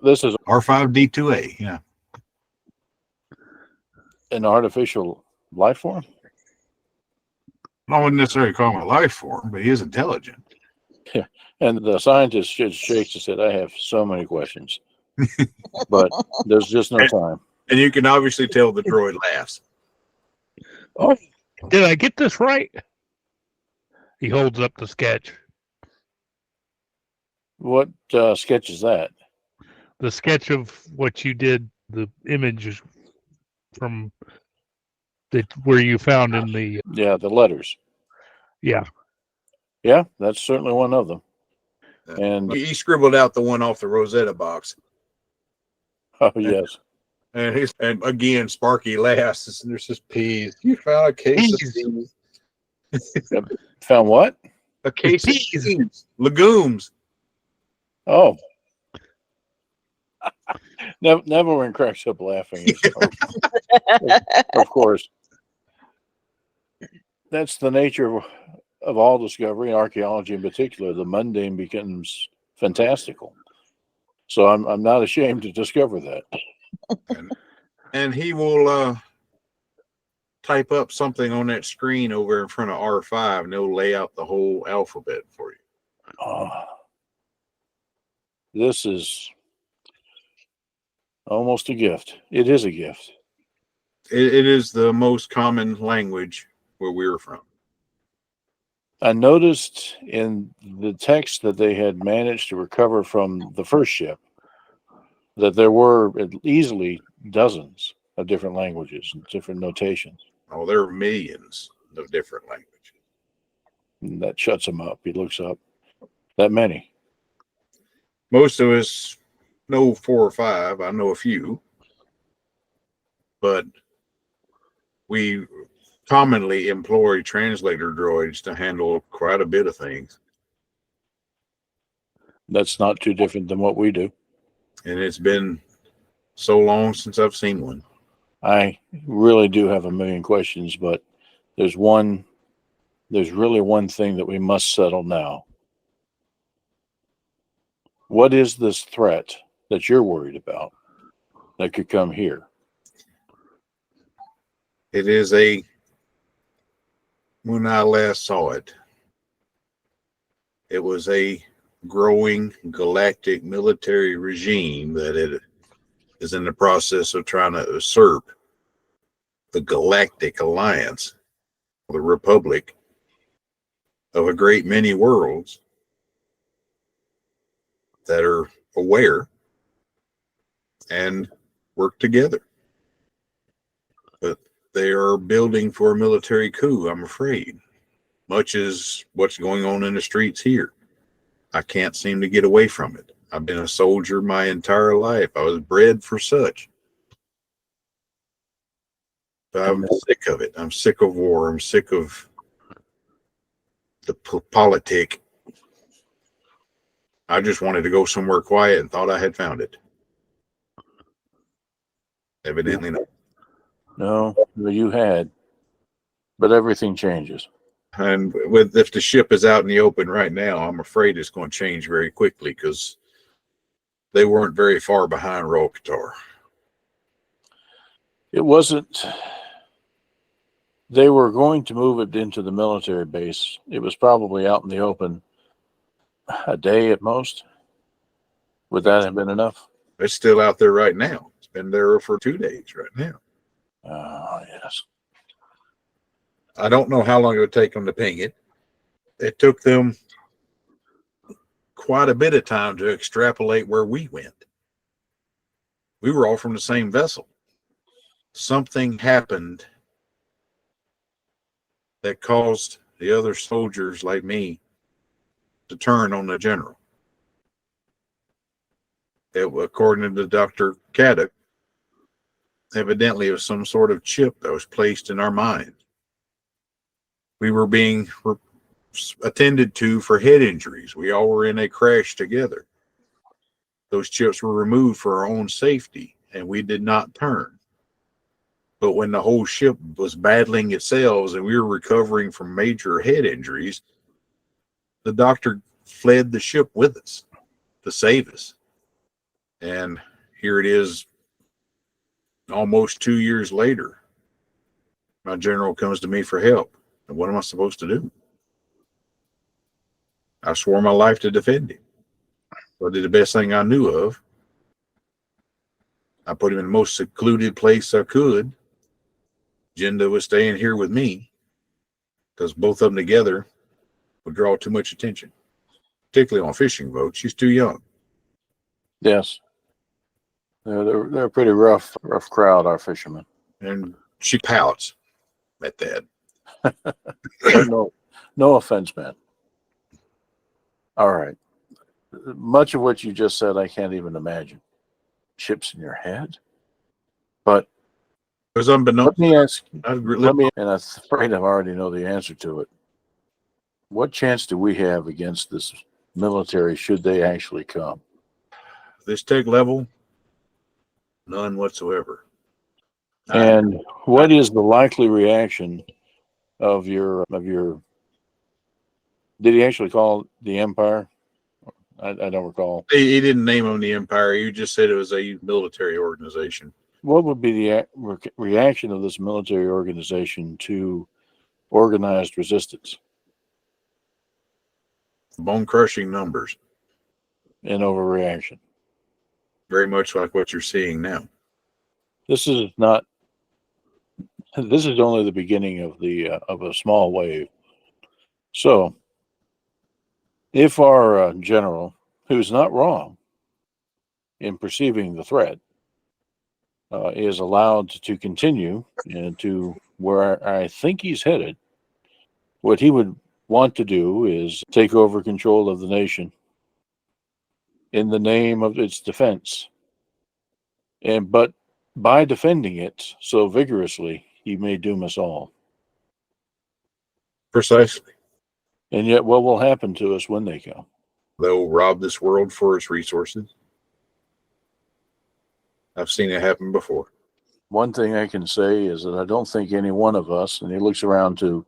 this is R5D2A, yeah. An artificial life form? I wouldn't necessarily call him a life form, but he is intelligent. Yeah. And the scientist just shakes his head. I have so many questions, but there's just no time. And you can obviously tell the droid laughs. Oh, did I get this right? He holds up the sketch. What sketch is that? The sketch of what you did, the image from where you found in the... Yeah, the letters. Yeah. Yeah, that's certainly one of them. And he scribbled out the one off the Rosetta box. oh, yes. And again, Sparky laughs. And there's just peas. You found a case of peas. Found what? A case of peas. Legumes. Oh. Neverland cracks up laughing. Of course. That's the nature of all discovery, archaeology in particular. The mundane becomes fantastical. So I'm not ashamed to discover that. And he will type up something on that screen over in front of R5, and they'll lay out the whole alphabet for you. This is almost a gift. It is a gift. It is the most common language where we're from. I noticed in the text that they had managed to recover from the first ship that there were easily dozens of different languages and different notations. Oh, there are millions of different languages. And that shuts him up. He looks up. That many. Most of us know 4 or 5. I know a few. But we commonly employ translator droids to handle quite a bit of things. That's not too different than what we do. And it's been so long since I've seen one. I really do have a million questions, but there's really one thing that we must settle now. What is this threat that you're worried about that could come here? It is when I last saw it, it was a growing galactic military regime that it is in the process of trying to usurp the Galactic Alliance, the Republic of a great many worlds that are aware and work together. But they are building for a military coup, I'm afraid, much as what's going on in the streets here. I can't seem to get away from it. I've been a soldier my entire life. I was bred for such. But I'm sick of it. I'm sick of war. I'm sick of the politic. I just wanted to go somewhere quiet and thought I had found it. Evidently not. No, you had. But everything changes. And if the ship is out in the open right now, I'm afraid it's going to change very quickly because they weren't very far behind Royal Qatar. It wasn't. They were going to move it into the military base. It was probably out in the open a day at most. Would that have been enough? It's still out there right now. It's been there for 2 days right now. Oh, yes. I don't know how long it would take them to ping it. It took them quite a bit of time to extrapolate where we went. We were all from the same vessel. Something happened that caused the other soldiers like me to turn on the general. According to Dr. Caddock, evidently it was some sort of chip that was placed in our mind. We were being attended to for head injuries. We all were in a crash together. Those chips were removed for our own safety, and we did not turn. But when the whole ship was battling itself and we were recovering from major head injuries, the doctor fled the ship with us to save us. And here it is, almost 2 years later. My general comes to me for help. And what am I supposed to do? I swore my life to defend him. So I did the best thing I knew of. I put him in the most secluded place I could. Jinda was staying here with me because both of them together would draw too much attention, particularly on a fishing boat. She's too young. Yes. They're a pretty rough crowd, our fishermen. And she pouts at that. No offense, man. All right. Much of what you just said, I can't even imagine. Chips in your head? But It was unbeknownst. let me ask. I'd Let me, and I'm afraid I already know the answer to it. What chance do we have against this military should they actually come? this tech level, none whatsoever. And what is the likely reaction of your? Did he actually call the Empire? I don't recall. He didn't name them the Empire. He just said it was a military organization. What would be the reaction of this military organization to organized resistance? Bone crushing numbers. An overreaction. Very much like what you're seeing now. This is not. This is only the beginning of a small wave. So, if our general, who's not wrong in perceiving the threat, is allowed to continue to where I think he's headed, what he would want to do is take over control of the nation in the name of its defense. But by defending it so vigorously, he may doom us all. Precisely. And yet, what will happen to us when they come? They'll rob this world for its resources. I've seen it happen before. One thing I can say is that I don't think any one of us, and he looks around to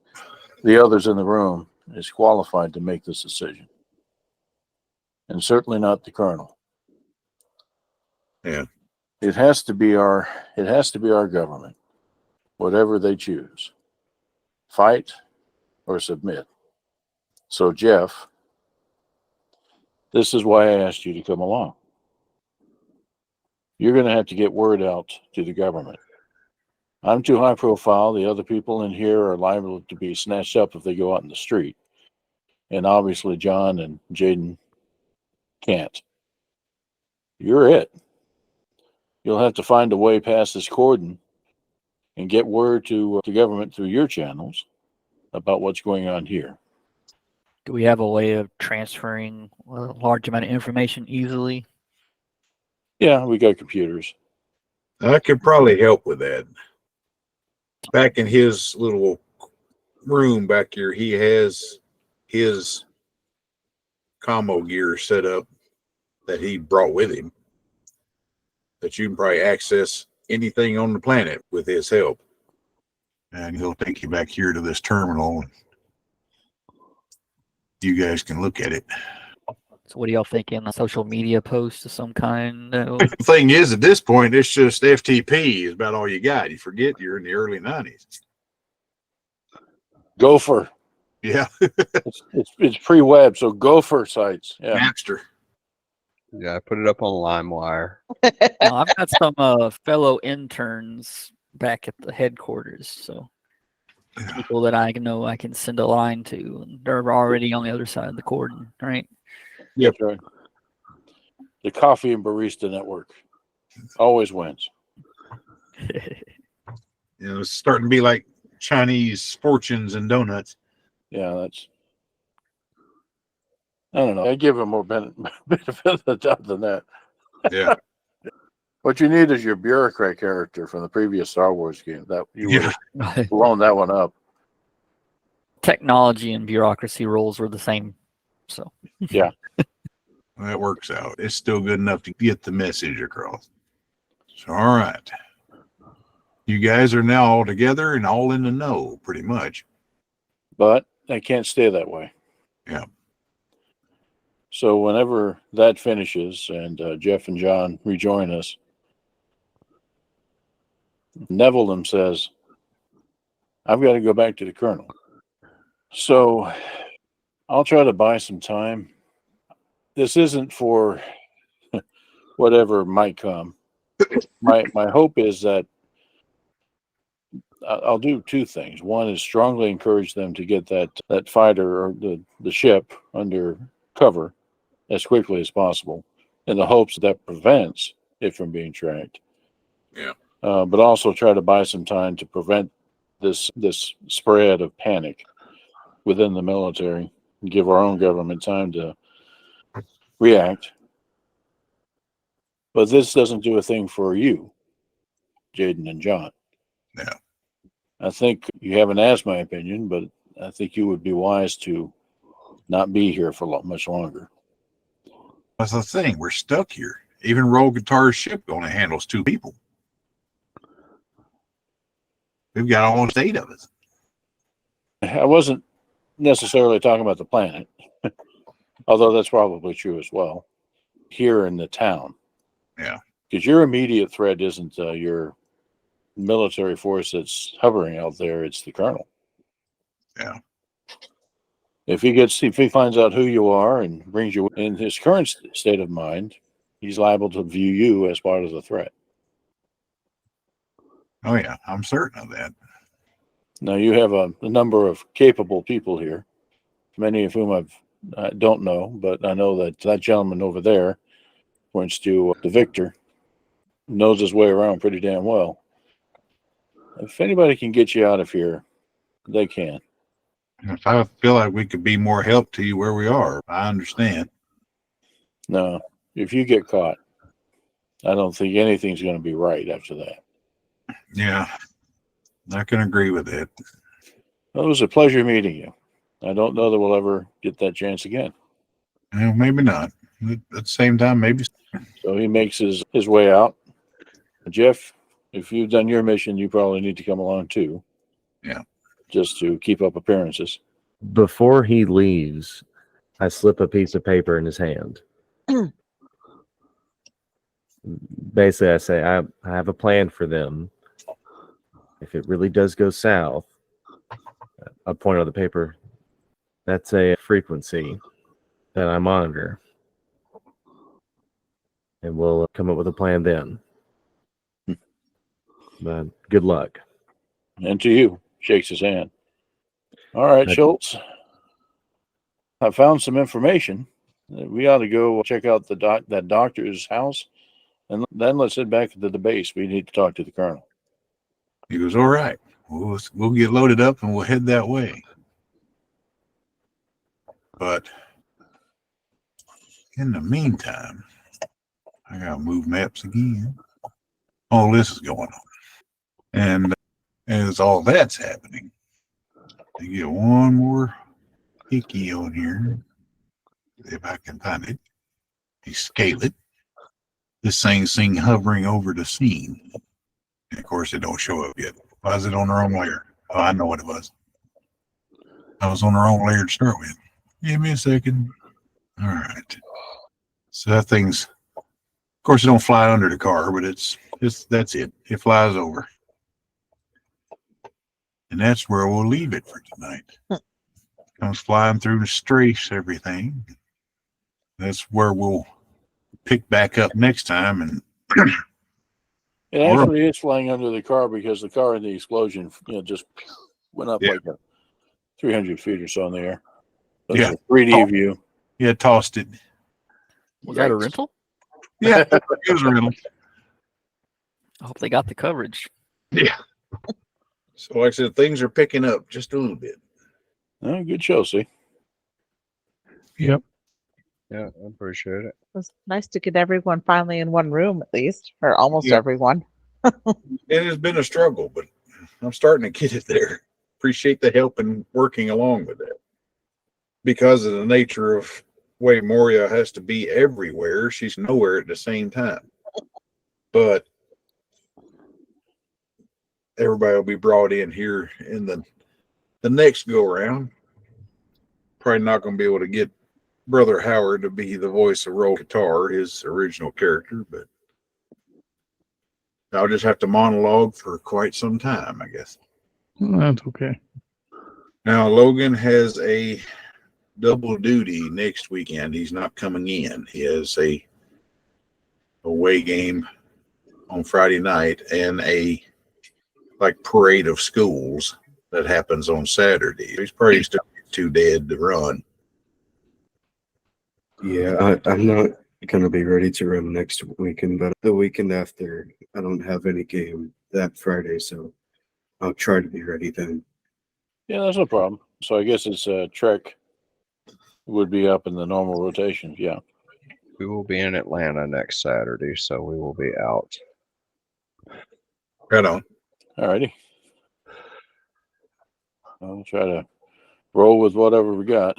the others in the room, is qualified to make this decision. And certainly not the colonel. Yeah. It has to be our government, whatever they choose. Fight or submit. So, Jeff, this is why I asked you to come along. You're going to have to get word out to the government. I'm too high profile. The other people in here are liable to be snatched up if they go out in the street. And obviously, John and Jaden can't. You're it. You'll have to find a way past this cordon and get word to the government through your channels about what's going on here. Do we have a way of transferring a large amount of information easily? Yeah, we got computers. I could probably help with that. Back in his little room back here, he has his commo gear set up that he brought with him, that you can probably access anything on the planet with his help. And he'll take you back here to this terminal, and you guys can look at it. So what are y'all thinking? A social media post of some kind? The thing is, at this point, it's just FTP is about all you got. You forget you're in the early 90s. Gopher. Yeah. it's pre-web, so Gopher sites. Yeah. Napster. Yeah, I put it up on LimeWire. I've got some fellow interns back at the headquarters, so people that I know I can send a line to, and they're already on the other side of the cordon, right? Yep. Right. The Coffee and Barista Network always wins. It's starting to be like Chinese fortunes and donuts. Yeah, that's. I don't know. I give him more benefit of the doubt than that. Yeah. What you need is your bureaucrat character from the previous Star Wars game. That you would have blown that one up. Technology and bureaucracy roles were the same, so yeah, that works out. It's still good enough to get the message across. So, all right, you guys are now all together and all in the know, pretty much. But I can't stay that way. Yeah. So whenever that finishes and Jeff and John rejoin us, Neville says, I've got to go back to the colonel. So I'll try to buy some time. This isn't for whatever might come. My hope is that I'll do two things. One is strongly encourage them to get that fighter or the ship under cover as quickly as possible, in the hopes that prevents it from being tracked. Yeah. But also try to buy some time to prevent this spread of panic within the military, and give our own government time to react. But this doesn't do a thing for you. Jaden and John. Yeah. I think you haven't asked my opinion, but I think you would be wise to not be here for much longer. That's the thing. We're stuck here. Even Roll Guitar's ship only handles 2 people. We've got almost 8 of us. I wasn't necessarily talking about the planet, although that's probably true as well. Here in the town. Yeah. Because your immediate threat isn't your military force that's hovering out there, it's the colonel. Yeah. If he finds out who you are and brings you in his current state of mind, he's liable to view you as part of the threat. Oh yeah, I'm certain of that. Now you have a number of capable people here, many of whom I don't know, but I know that gentleman over there, points to Victor, knows his way around pretty damn well. If anybody can get you out of here, they can. If I feel like we could be more help to you where we are, I understand. No, if you get caught, I don't think anything's going to be right after that. Yeah, I can agree with that. Well, it was a pleasure meeting you. I don't know that we'll ever get that chance again. Well, maybe not. At the same time, maybe. So he makes his way out. Jeff, if you've done your mission, you probably need to come along too. Yeah. Just to keep up appearances. Before he leaves, I slip a piece of paper in his hand. Basically, I say, I have a plan for them. If it really does go south, I point out the paper. That's a frequency that I monitor. And we'll come up with a plan then. But good luck. And to you, shakes his hand. All right, Schultz. I found some information. We ought to go check out that doctor's house, and then let's head back to the base. We need to talk to the colonel. He goes, all right. We'll get loaded up and we'll head that way. But in the meantime, I gotta move maps again. All this is going on. And as all that's happening, I get one more hickey on here. If I can find it. You scale it. This thing's hovering over the scene. And of course, it don't show up yet. Why is it on the wrong layer? Oh, I know what it was. I was on the wrong layer to start with. Give me a second. All right. So that thing's, of course, it don't fly under the car, but that's it. It flies over. And that's where we'll leave it for tonight. Comes flying through the strafe, everything. That's where we'll pick back up next time. And it actually is flying under the car because the car in the explosion, just went up like 300 feet or so in the air. That's a 3D view. Yeah, tossed it. Was that a rental? Yeah, it was a rental. I hope they got the coverage. Yeah. So like I said, things are picking up just a little bit. Oh, good show, see? Yep. Yeah, I appreciate it. It was nice to get everyone finally in one room, at least, or almost everyone. It has been a struggle, but I'm starting to get it there. Appreciate the help and working along with it. Because of the nature of way Moria has to be everywhere, she's nowhere at the same time. But everybody will be brought in here in the next go around. Probably not going to be able to get Brother Howard to be the voice of Roll Guitar, his original character, but I'll just have to monologue for quite some time, I guess. That's okay. Now, Logan has a double duty next weekend. He's not coming in. He has a away game on Friday night and a parade of schools that happens on Saturday. He's probably still too dead to run. Yeah, I'm not going to be ready to run next weekend, but the weekend after, I don't have any game that Friday, so I'll try to be ready then. Yeah, that's no problem. So I guess it's Trek would be up in the normal rotation. Yeah. We will be in Atlanta next Saturday, so we will be out. Right on. All righty. I'll try to roll with whatever we got.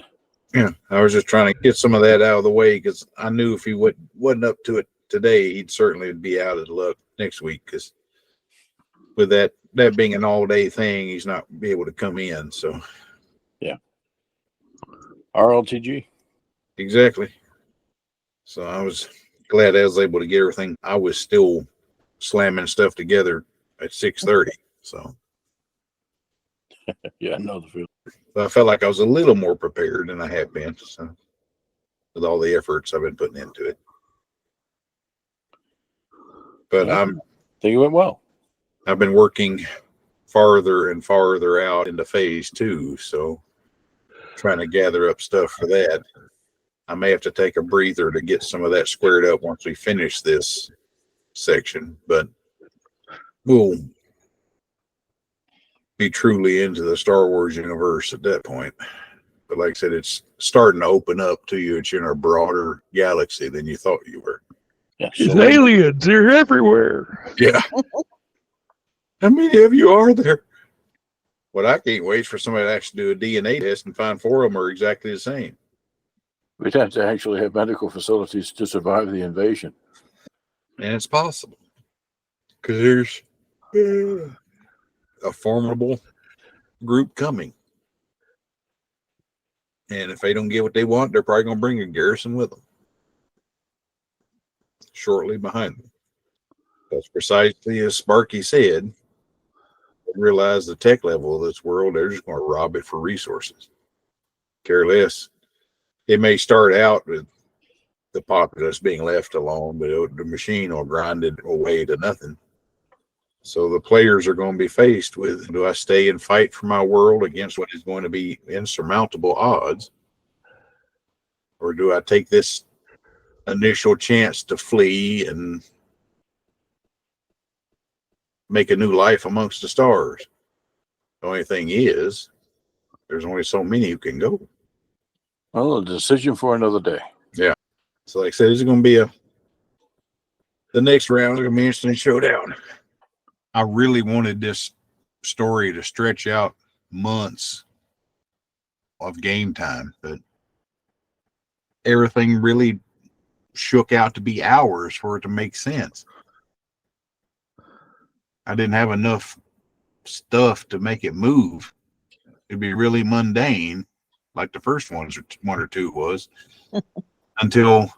Yeah, I was just trying to get some of that out of the way because I knew if he wasn't up to it today, he'd certainly be out of luck next week. Because with that being an all-day thing, he's not be able to come in. So yeah, RLTG. Exactly. So I was glad I was able to get everything. I was still slamming stuff together at 6:30. So yeah, I know the feeling. So I felt like I was a little more prepared than I have been. So with all the efforts I've been putting into it. But I think it went well. I've been working farther and farther out into phase 2. So trying to gather up stuff for that. I may have to take a breather to get some of that squared up once we finish this section, but we'll be truly into the Star Wars universe at that point. But like I said, it's starting to open up to you. It's in a broader galaxy than you thought you were. Yeah, it's aliens. They're everywhere. Yeah. How many of you are there? What I can't wait is for somebody to actually do a DNA test and find 4 of them are exactly the same. We'd have to actually have medical facilities to survive the invasion. And it's possible. Because there's a formidable group coming. And if they don't get what they want, they're probably going to bring a garrison with them. Shortly behind them. That's precisely as Sparky said. They realize the tech level of this world, they're just going to rob it for resources. Care less. It may start out with the populace being left alone, but the machine will grind it away to nothing. So the players are going to be faced with, do I stay and fight for my world against what is going to be insurmountable odds? Or do I take this initial chance to flee and make a new life amongst the stars? The only thing is, there's only so many who can go. Well, a decision for another day. Yeah. So like I said, it's going to be the next round is going to be an interesting showdown. I really wanted this story to stretch out months of game time, but everything really shook out to be hours for it to make sense. I didn't have enough stuff to make it move. It'd be really mundane, like the first one or two was, until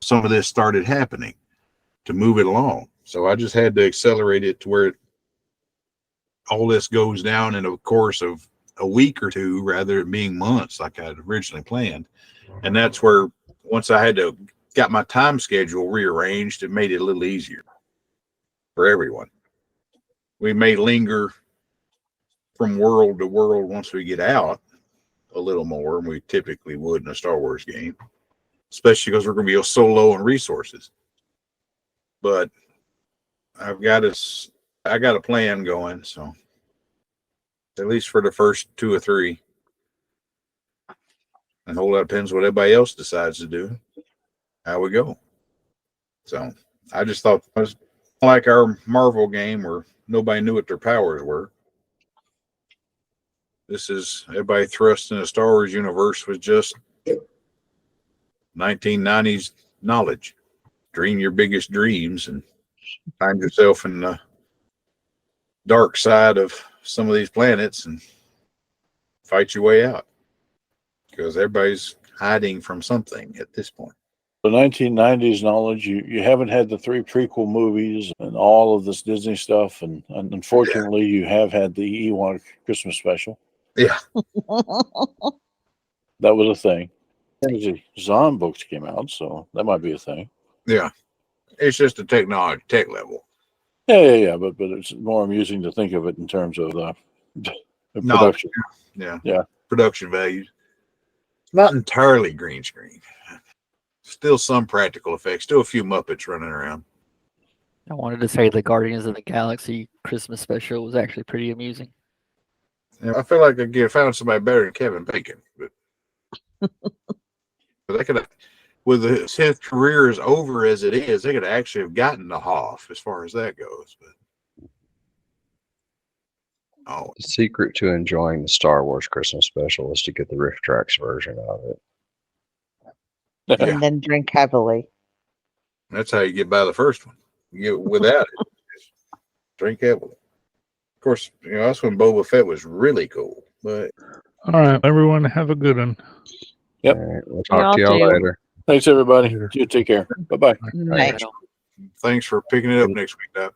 some of this started happening to move it along. So I just had to accelerate it to where all this goes down in a course of a week or two rather than being months like I had originally planned. And that's where once I had to got my time schedule rearranged, it made it a little easier for everyone. We may linger from world to world once we get out a little more than we typically would in a Star Wars game, especially because we're going to be so low in resources. But I got a plan going, so at least for the first 2 or 3. And a whole lot depends what everybody else decides to do, how we go. So I just thought it was like our Marvel game where nobody knew what their powers were. This is everybody thrust in the Star Wars universe with just 1990s knowledge. Dream your biggest dreams and find yourself in the dark side of some of these planets and fight your way out. Because everybody's hiding from something at this point. The 1990s knowledge, you haven't had the 3 prequel movies and all of this Disney stuff, and unfortunately you have had the Ewok Christmas special. Yeah. That was a thing. The Zahn books came out, so that might be a thing. Yeah. It's just a tech level. Yeah, but it's more amusing to think of it in terms of the production. Yeah. Production values. Not entirely green screen. Still some practical effects. Still a few Muppets running around. I wanted to say the Guardians of the Galaxy Christmas special was actually pretty amusing. Yeah, I feel like I found somebody better than Kevin Bacon, but they could have, with his career as over as it is, they could actually have gotten the Hoff as far as that goes. But Oh, The secret to enjoying the Star Wars Christmas special is to get the Rift Tracks version of it. yeah. And then drink heavily. That's how you get by the first one. You get without it. Just drink heavily. Of course, that's when Boba Fett was really cool. But All right, everyone, have a good one. Yep. All right, we'll Y'all talk to y'all too. later. Thanks, everybody. Later. You take care. Bye bye. Night. thanks for picking it up next week, Doc.